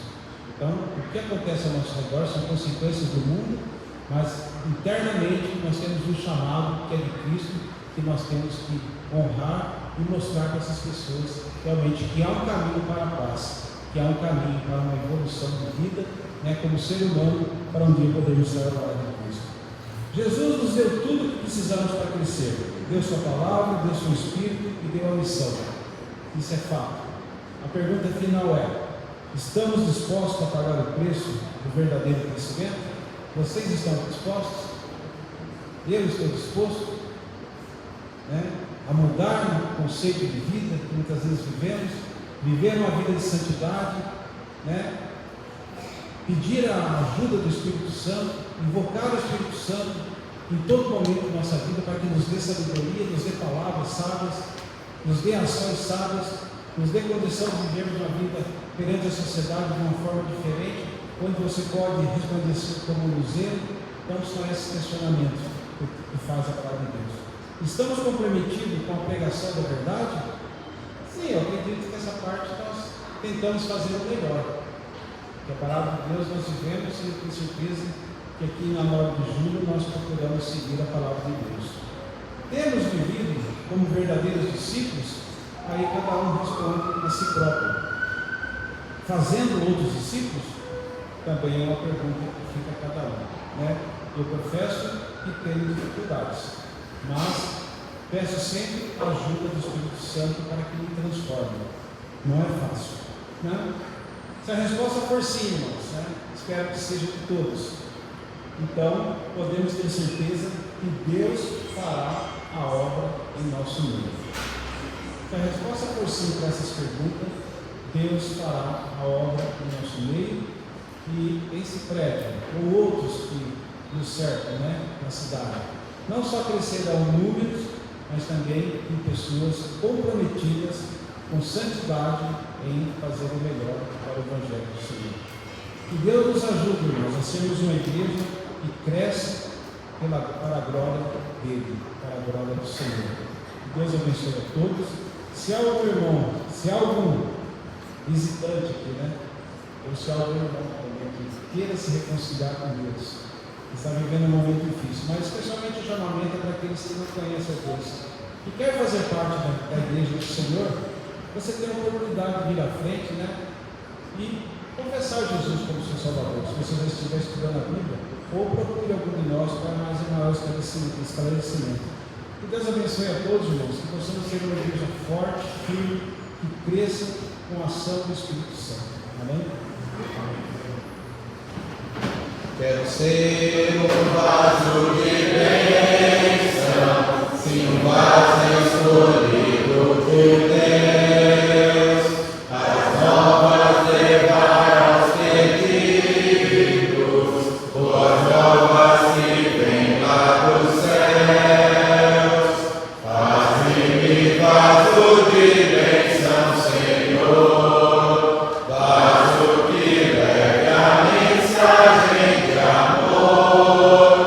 Então, o que acontece ao nosso redor são consequências do mundo, mas internamente nós temos um chamado que é de Cristo, que nós temos que honrar e mostrar para essas pessoas realmente que há um caminho para a paz, que há um caminho para uma evolução de vida, né, como ser humano, para um dia podermos ser a glória de Cristo. Jesus nos deu tudo o que precisamos para crescer. Deu sua palavra, deu seu Espírito e deu a missão. Isso é fato. A pergunta final é: estamos dispostos a pagar o preço do verdadeiro crescimento? Vocês estão dispostos? Eu estou disposto, né, a mudar o conceito de vida que muitas vezes vivemos, viver uma vida de santidade, né, pedir a ajuda do Espírito Santo, invocar o Espírito Santo em todo momento da nossa vida, para que nos dê sabedoria, nos dê palavras sábias, nos dê ações sábias, nos dê condição de vivermos uma vida perante a sociedade de uma forma diferente, onde você pode resplandecer como um luzeiro. Então são esses questionamentos que faz a palavra de Deus. Estamos comprometidos com a pregação da verdade? Sim, eu acredito que essa parte nós tentamos fazer o melhor. Que a palavra de Deus nós vivemos e tenho certeza que aqui na 9 de julho nós procuramos seguir a palavra de Deus. Temos vivido como verdadeiros discípulos? Aí cada um responde a si próprio. Fazendo outros discípulos? Também é uma pergunta que fica a cada um, né? Eu confesso que tenho dificuldades, mas Peço sempre a ajuda do Espírito Santo para que me transforme. Não é fácil, né? Se a resposta for sim, irmãos, né? Espero que seja de todos. Então, podemos ter certeza que Deus fará a obra em nosso meio. Se a resposta for sim para essas perguntas, Deus fará a obra em nosso meio e esse prédio, ou outros que nos cercam, né, na cidade, não só crescerão em números, mas também em pessoas comprometidas com santidade em fazer o melhor para o Evangelho do Senhor. Que Deus nos ajude, irmãos, a sermos uma igreja que cresce para a glória dele, para a glória do Senhor. Que Deus abençoe a todos. Se há algum irmão, se há algum visitante aqui, né? Ou se há algum irmão também que queira se reconciliar com Deus, que está vivendo um momento difícil, mas especialmente o chamamento é para aqueles que não conhecem a Deus, que quer fazer parte da igreja do Senhor, você tem a oportunidade de vir à frente, né? E confessar Jesus como seu Salvador. Se você já estiver estudando a Bíblia, ou procure algum de nós para mais e maior esclarecimento. Que Deus abençoe a todos, irmãos, que possamos ser uma igreja forte, firme, que cresça com a ação do Espírito Santo. Amém? Quero ser um vaso de bênção, sim, um vaso escolhido por Deus, as novas levar aos perdidos, boas novas que vêm lá dos céus. Faz-me vaso de bênção, Senhor, vaso que leve a mensagem de amor.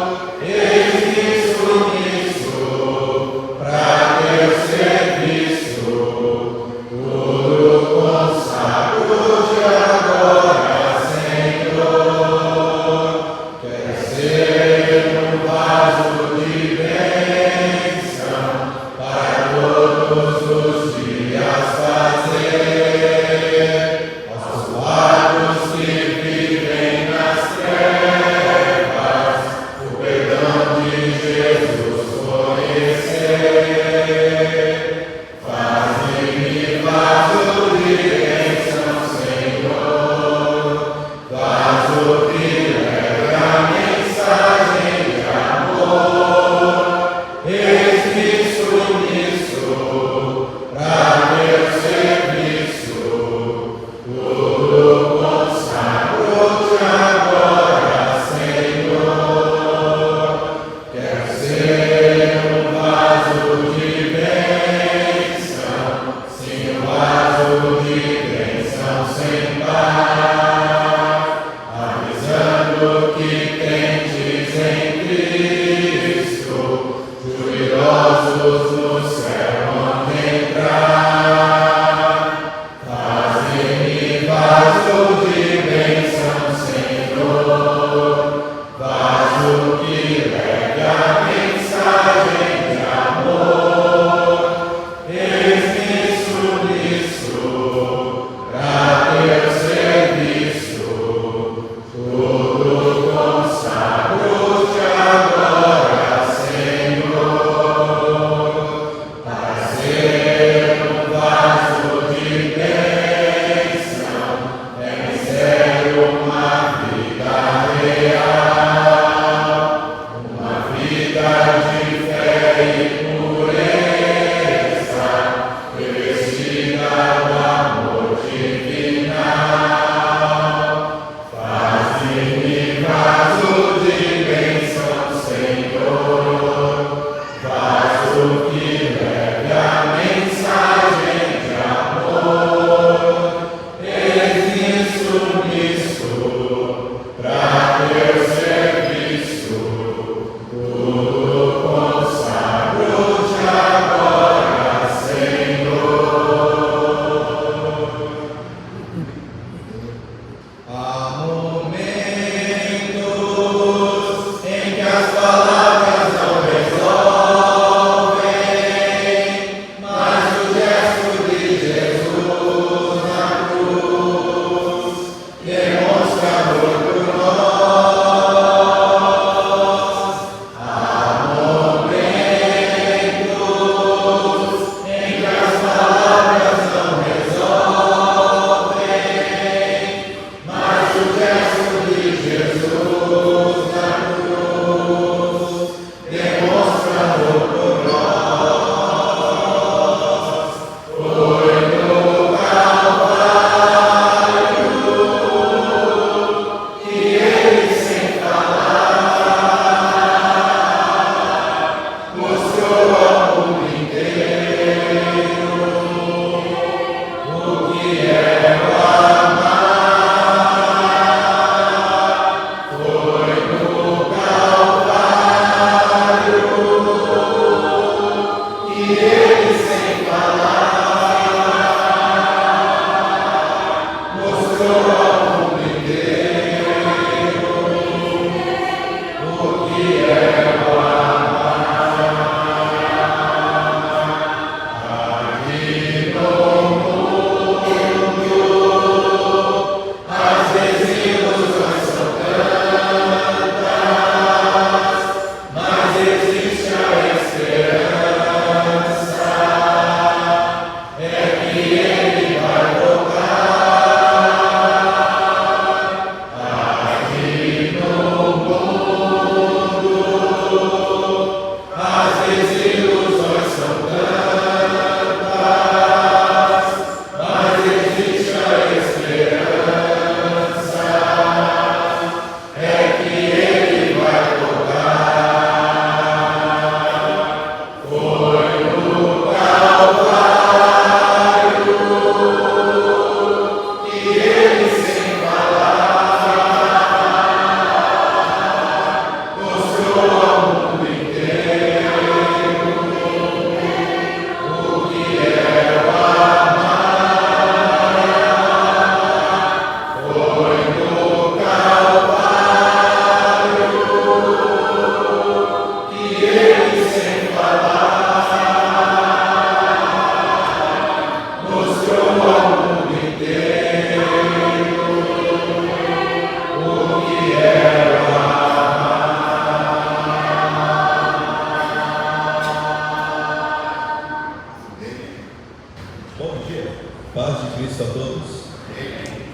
a todos.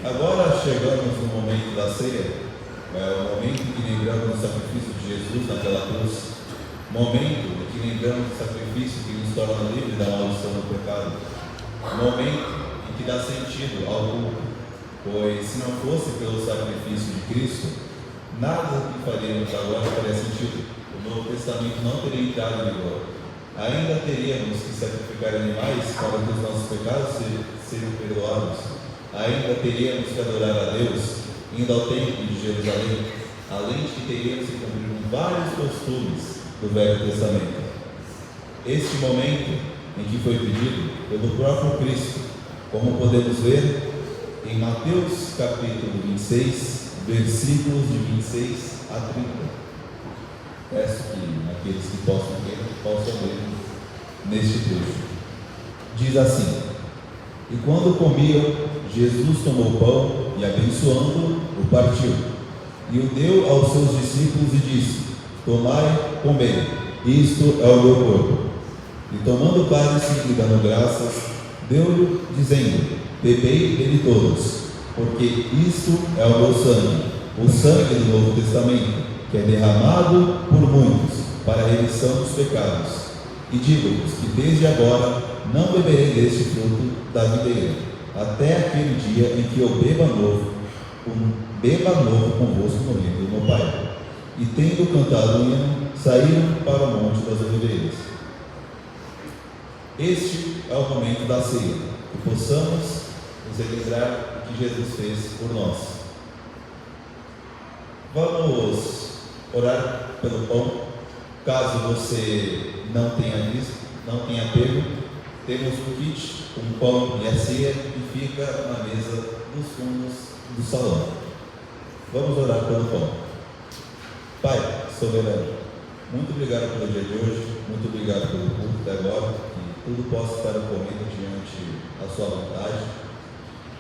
Agora chegamos no momento da ceia, o momento em que lembramos do sacrifício de Jesus naquela cruz, momento em que lembramos do sacrifício que nos torna livres da maldição do pecado, momento em que dá sentido ao culto, pois se não fosse pelo sacrifício de Cristo, nada que faríamos agora faria sentido. O Novo Testamento não teria entrado em vigor. Ainda teríamos que sacrificar animais para que os nossos pecados sejam perdoados. Ainda teríamos que adorar a Deus, indo ao templo de Jerusalém, além de que teríamos que cumprir com vários costumes do Velho Testamento. Este momento em que foi pedido pelo próprio Cristo, como podemos ver em Mateus capítulo 26, versículos de 26 a 30. Peço que aqueles que possam ler neste trecho. Diz assim: E quando comiam, Jesus tomou pão e, abençoando-o, o partiu, e o deu aos seus discípulos e disse: Tomai, comei, isto é o meu corpo. E tomando o cálice e dando graças, deu-lhe, dizendo: Bebei dele todos, porque isto é o meu sangue, o sangue do Novo Testamento, que é derramado por muitos para a remissão dos pecados. E digo-vos que desde agora não beberei deste fruto da videira, até aquele dia em que eu beba novo convosco no reino do meu Pai. E tendo cantado o hino, saíram para o monte das oliveiras. Este é o momento da ceia, que possamos nos relembrar o que Jesus fez por nós. Vamos orar pelo pão. Caso você não tenha visto, não tenha pego, temos o kit, um pão e a ceia que fica na mesa dos fundos do salão. Vamos orar pelo pão. Pai soberano, muito obrigado pelo dia de hoje, muito obrigado pelo culto até agora, que tudo possa estar ocorrendo diante da sua vontade.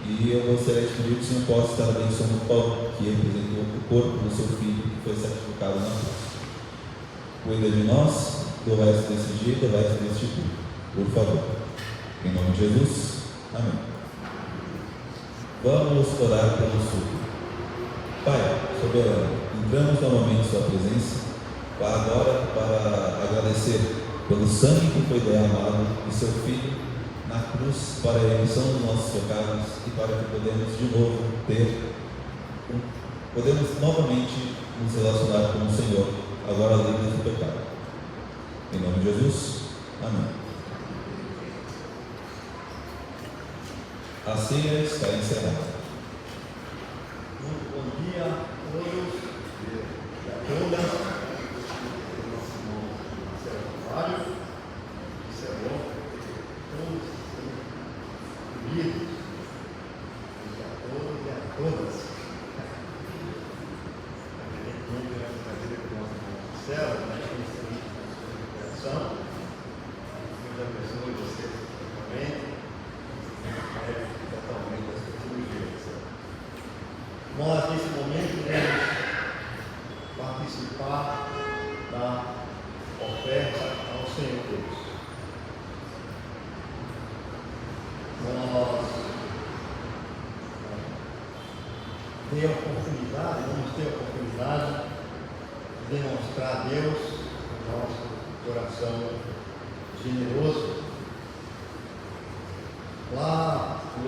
E eu gostaria de pedir que o Senhor possa estar abençoando o pão que representou o corpo do seu filho que foi sacrificado na cruz. Cuida de nós, do resto desse dia e do resto deste culto, por favor. Em nome de Jesus, amém. Vamos orar pelo suco. Pai soberano, entramos novamente em sua presença, agora para agradecer pelo sangue que foi derramado de seu filho na cruz para a remissão dos nossos pecados e para que podemos novamente nos relacionar com o Senhor, agora livres do pecado. Em nome de Jesus, amém. A ceia está encerrada. Muito bom dia a todos e a todas. Trabalho, isso é bom. Todos unidos, a todos e a todas. Céu, coração, Deus abençoe você também, totalmente as pessoas. Nós, nesse momento, iremos participar da oferta ao Senhor Deus. Nós vamos ter a oportunidade demonstrar a Deus o nosso coração generoso. Lá no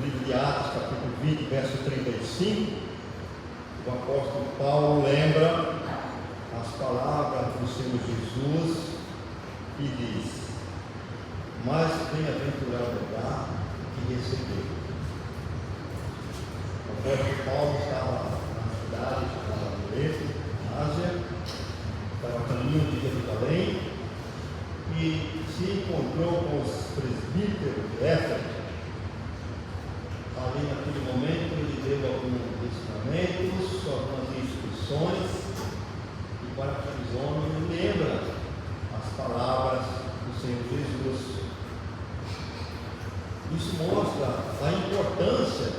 livro de Atos, capítulo 20, verso 35, o apóstolo Paulo lembra as palavras do Senhor Jesus e diz: mais bem-aventurado é dar que receber. O apóstolo Paulo estava na cidade chamada Mileto, Ásia, estava a caminho de Jerusalém e se encontrou com os presbíteros de Éfeso. Ali naquele momento ele deu alguns ensinamentos, algumas instruções, e para que os homens lembrem as palavras do Senhor Jesus. Isso mostra a importância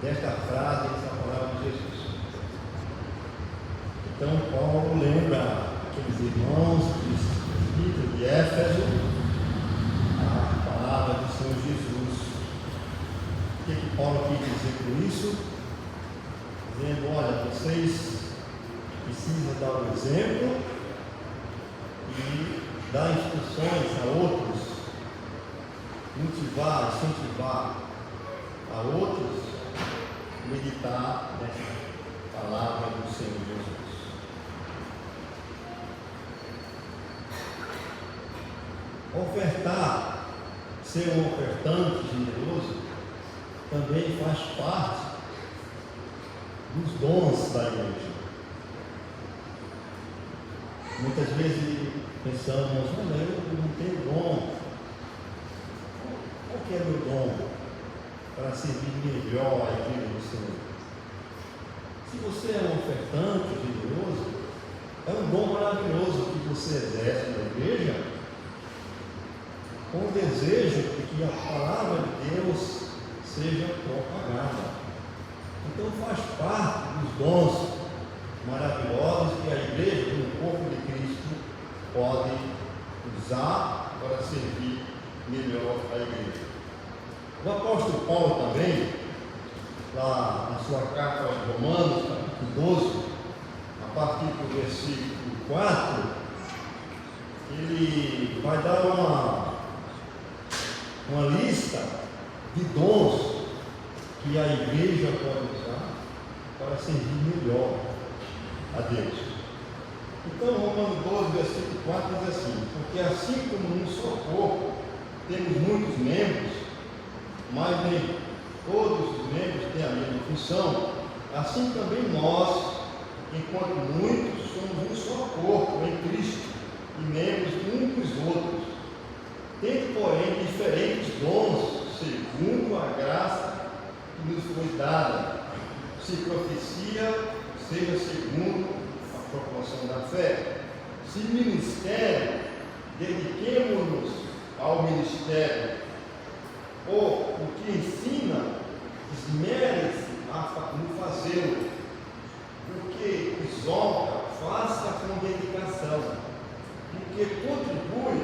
desta frase, dessa palavra de Jesus. Então Paulo lembra aqueles irmãos de Éfeso, Paulo quis dizer por isso? Dizendo, olha, vocês precisam dar o exemplo e dar instruções a outros, motivar, incentivar a outros, meditar nessa palavra do Senhor Jesus. Ofertar, ser um ofertante generoso, também faz parte dos dons da igreja. Muitas vezes pensamos, olha, eu não tenho dom. Qual que é meu dom para servir melhor a igreja do Senhor? Se você é um ofertante generoso, é um dom maravilhoso que você exerce na igreja, com o desejo de que a palavra de Deus seja propagada. Então faz parte dos dons maravilhosos que a igreja, como corpo de Cristo, pode usar para servir melhor a igreja. O apóstolo Paulo também, lá na sua carta aos Romanos, capítulo 12, a partir do versículo 4, ele vai dar uma lista de dons que a igreja pode usar para servir melhor a Deus. Então, Romanos 12, versículo 4 diz assim: porque assim como num só corpo temos muitos membros, mas nem todos os membros têm a mesma função, assim também nós, enquanto muitos, somos um só corpo em Cristo e membros uns dos outros, tendo, porém, diferentes dons, segundo a graça que nos foi dada. Se profecia, seja segundo a proporção da fé. Se ministério, dediquemo-nos ao ministério. Ou o que ensina, esmere-se no fazê-lo. O que exalta, faça com dedicação. O que contribui,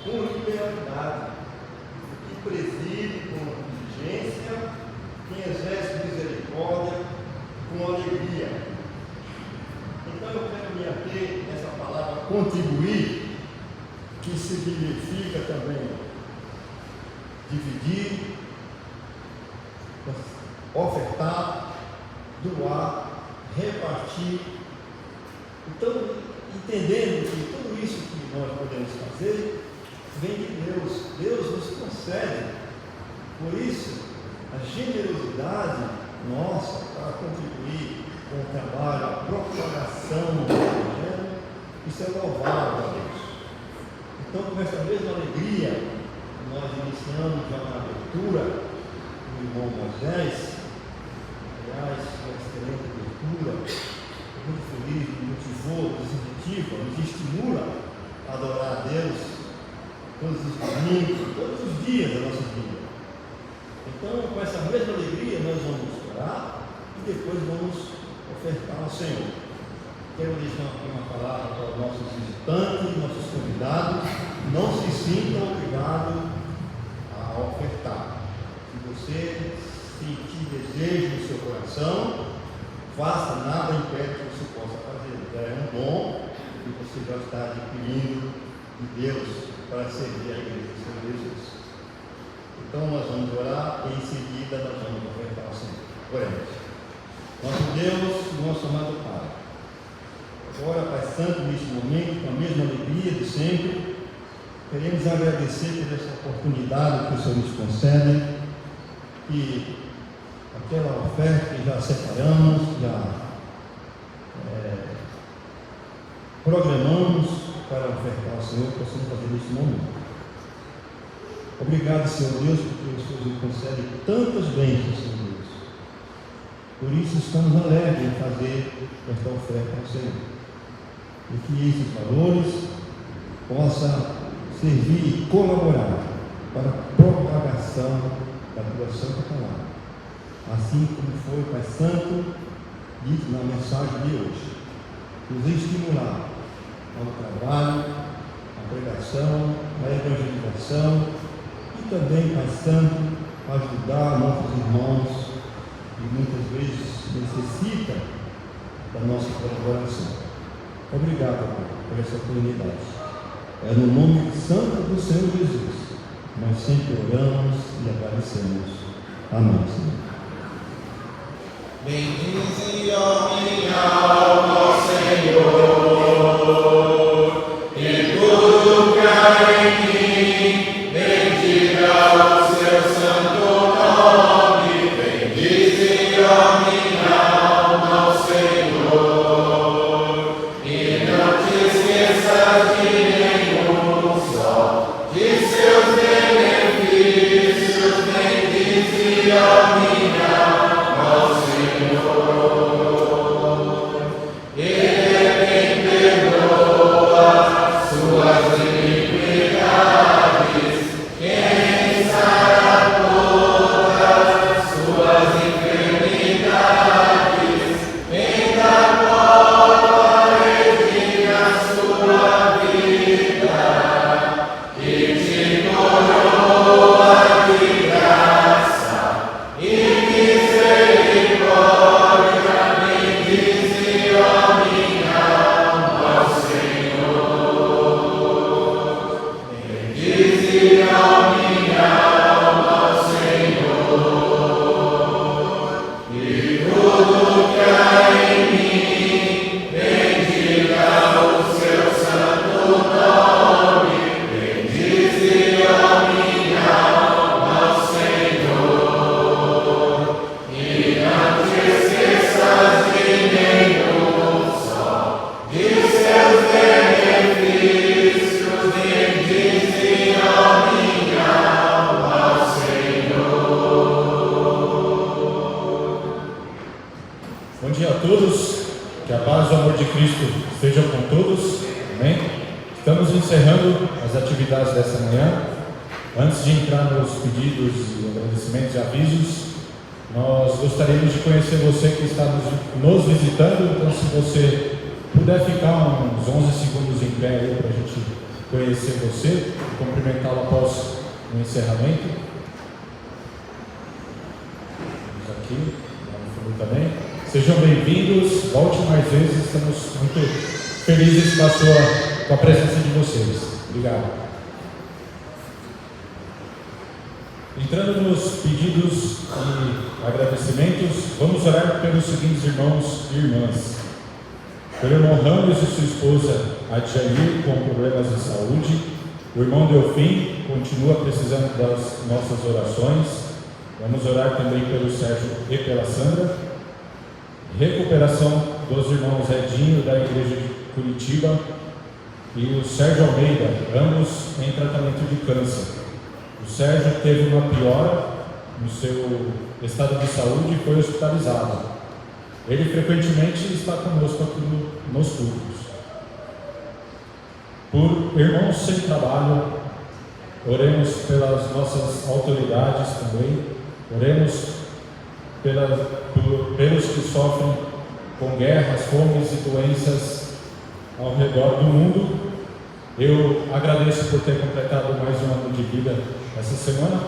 com liberalidade. O que preside com diligência, quem exerce misericórdia com alegria. Então eu quero me ater nessa palavra contribuir, que significa também dividir, ofertar, doar, repartir. Então, entendendo que tudo isso que nós podemos fazer vem de Deus. Deus nos concede. Por isso, a generosidade nossa para contribuir com o trabalho, a propagação do Evangelho, isso é louvável a Deus. Então, com essa mesma alegria, nós iniciamos já na abertura do irmão Moisés. Aliás, uma excelente abertura, muito feliz, nos motivou, nos incentiva, nos estimula a adorar a Deus todos os domingos, todos os dias da nossa vida. Então, com essa mesma alegria, nós vamos orar e depois vamos ofertar ao Senhor. Quero deixar aqui uma palavra para os nossos visitantes, nossos convidados. Não se sintam obrigados a ofertar. Se você sentir desejo no seu coração, faça, nada impede que você possa fazer. Já é um dom que você já está adquirindo de Deus para servir a igreja do Senhor Jesus. Então nós vamos orar e em seguida nós vamos ofertar ao Senhor. Oremos. Nosso Deus, nosso amado Pai, agora, Pai Santo, neste momento, com a mesma alegria de sempre, queremos agradecer por essa oportunidade que o Senhor nos concede, e aquela oferta que já separamos, já programamos para ofertar ao Senhor, possamos fazer neste momento. Obrigado, Senhor Deus, porque o Senhor nos concede tantas bênçãos, Senhor Deus. Por isso estamos alegres em fazer esta oferta ao Senhor. E que esses valores possam servir e colaborar para a propagação da tua santa palavra. Assim como foi o Pai Santo dito na mensagem de hoje. Nos estimular ao trabalho, à pregação, à evangelização e também, Pai Santo, ajudar nossos irmãos que muitas vezes necessitam da nossa colaboração. Obrigado, Pai, por essa oportunidade. É no nome santo do Senhor Jesus. Nós sempre oramos e agradecemos. Amém, Senhor. Bendize, ó minha alma, Senhor, e tudo que há em mim, bendiga o seu santo nome. Bendize, ó minha alma, Senhor, e não te esqueças de nenhum só de seus benefícios. Bendize, ó minha alma, Senhor. Ele perdoa suas iniquidades, quem sara todas suas enfermidades, quem da cova redime sua vida, e te coroa de graça e misericórdia. Bendize, ó minha alma, Senhor. Bendize, ó minha alma, Senhor. E tudo que há em mim, bendiga o seu santo nome. Bendize, ó minha alma, Senhor. E não te esqueças de nenhum só de seus benefícios. Bendize, ó minha alma, Senhor. Bom dia a todos, que a paz e o amor de Cristo estejam com todos, amém? Estamos encerrando as atividades dessa manhã. Antes de entrar nos pedidos e agradecimentos e avisos, nós gostaríamos de conhecer você que está nos visitando. Então, se você puder ficar uns 11 segundos em pé aí para a gente conhecer você e cumprimentá-lo após o encerramento. Vamos aqui, lá no fundo também. Sejam bem-vindos, volte mais vezes, estamos muito felizes com a presença de vocês. Obrigado. Entrando nos pedidos e agradecimentos, vamos orar pelos seguintes irmãos e irmãs. Pelo irmão Ramos e sua esposa Adjair, com problemas de saúde. O irmão Delfim continua precisando das nossas orações. Vamos orar também pelo Sérgio e pela Sandra. Recuperação dos irmãos Edinho, da igreja de Curitiba, e o Sérgio Almeida, ambos em tratamento de câncer. O Sérgio teve uma piora no seu estado de saúde e foi hospitalizado. Ele frequentemente está conosco aqui nos cultos. Por irmãos sem trabalho, oremos pelas nossas autoridades também, oremos pelos que sofrem com guerras, fomes e doenças ao redor do mundo. Eu agradeço por ter completado mais um ano de vida essa semana.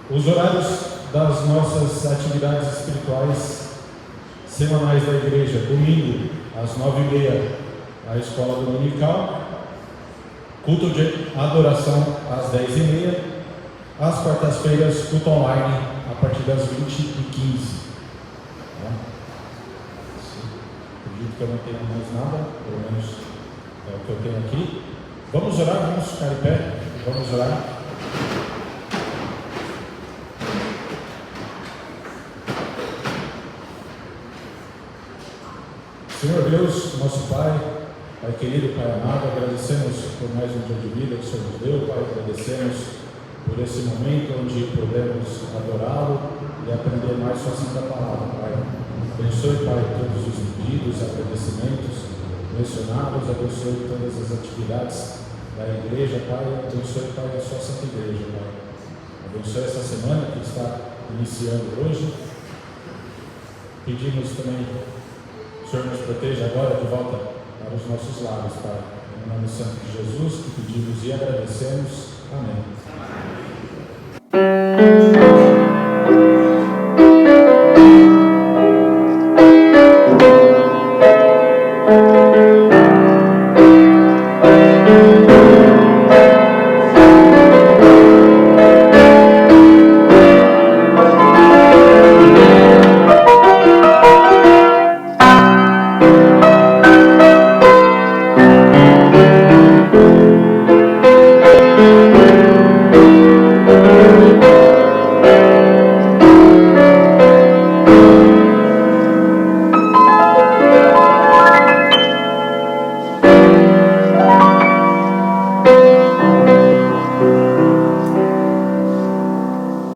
Os horários das nossas atividades espirituais semanais da igreja: domingo às 9h30, a escola dominical, culto de adoração às 10h30, às quartas-feiras, culto online a partir das 20h15. Acredito que eu não tenho mais nada, pelo menos é o que eu tenho aqui. Vamos orar, vamos ficar em pé, vamos orar. Senhor Deus, nosso Pai querido, Pai amado, agradecemos por mais um dia de vida que o Senhor nos deu, Pai, agradecemos por esse momento onde podemos adorá-lo e aprender mais sua santa palavra, Pai. Abençoe, Pai, todos os pedidos, agradecimentos mencionados, abençoe todas as atividades da igreja, Pai, abençoe, Pai, a sua santa igreja, Pai. Abençoe essa semana que está iniciando hoje. Pedimos também que o Senhor nos proteja agora de volta para os nossos lares, Pai. Em nome santo de Jesus, que pedimos e agradecemos. Amém.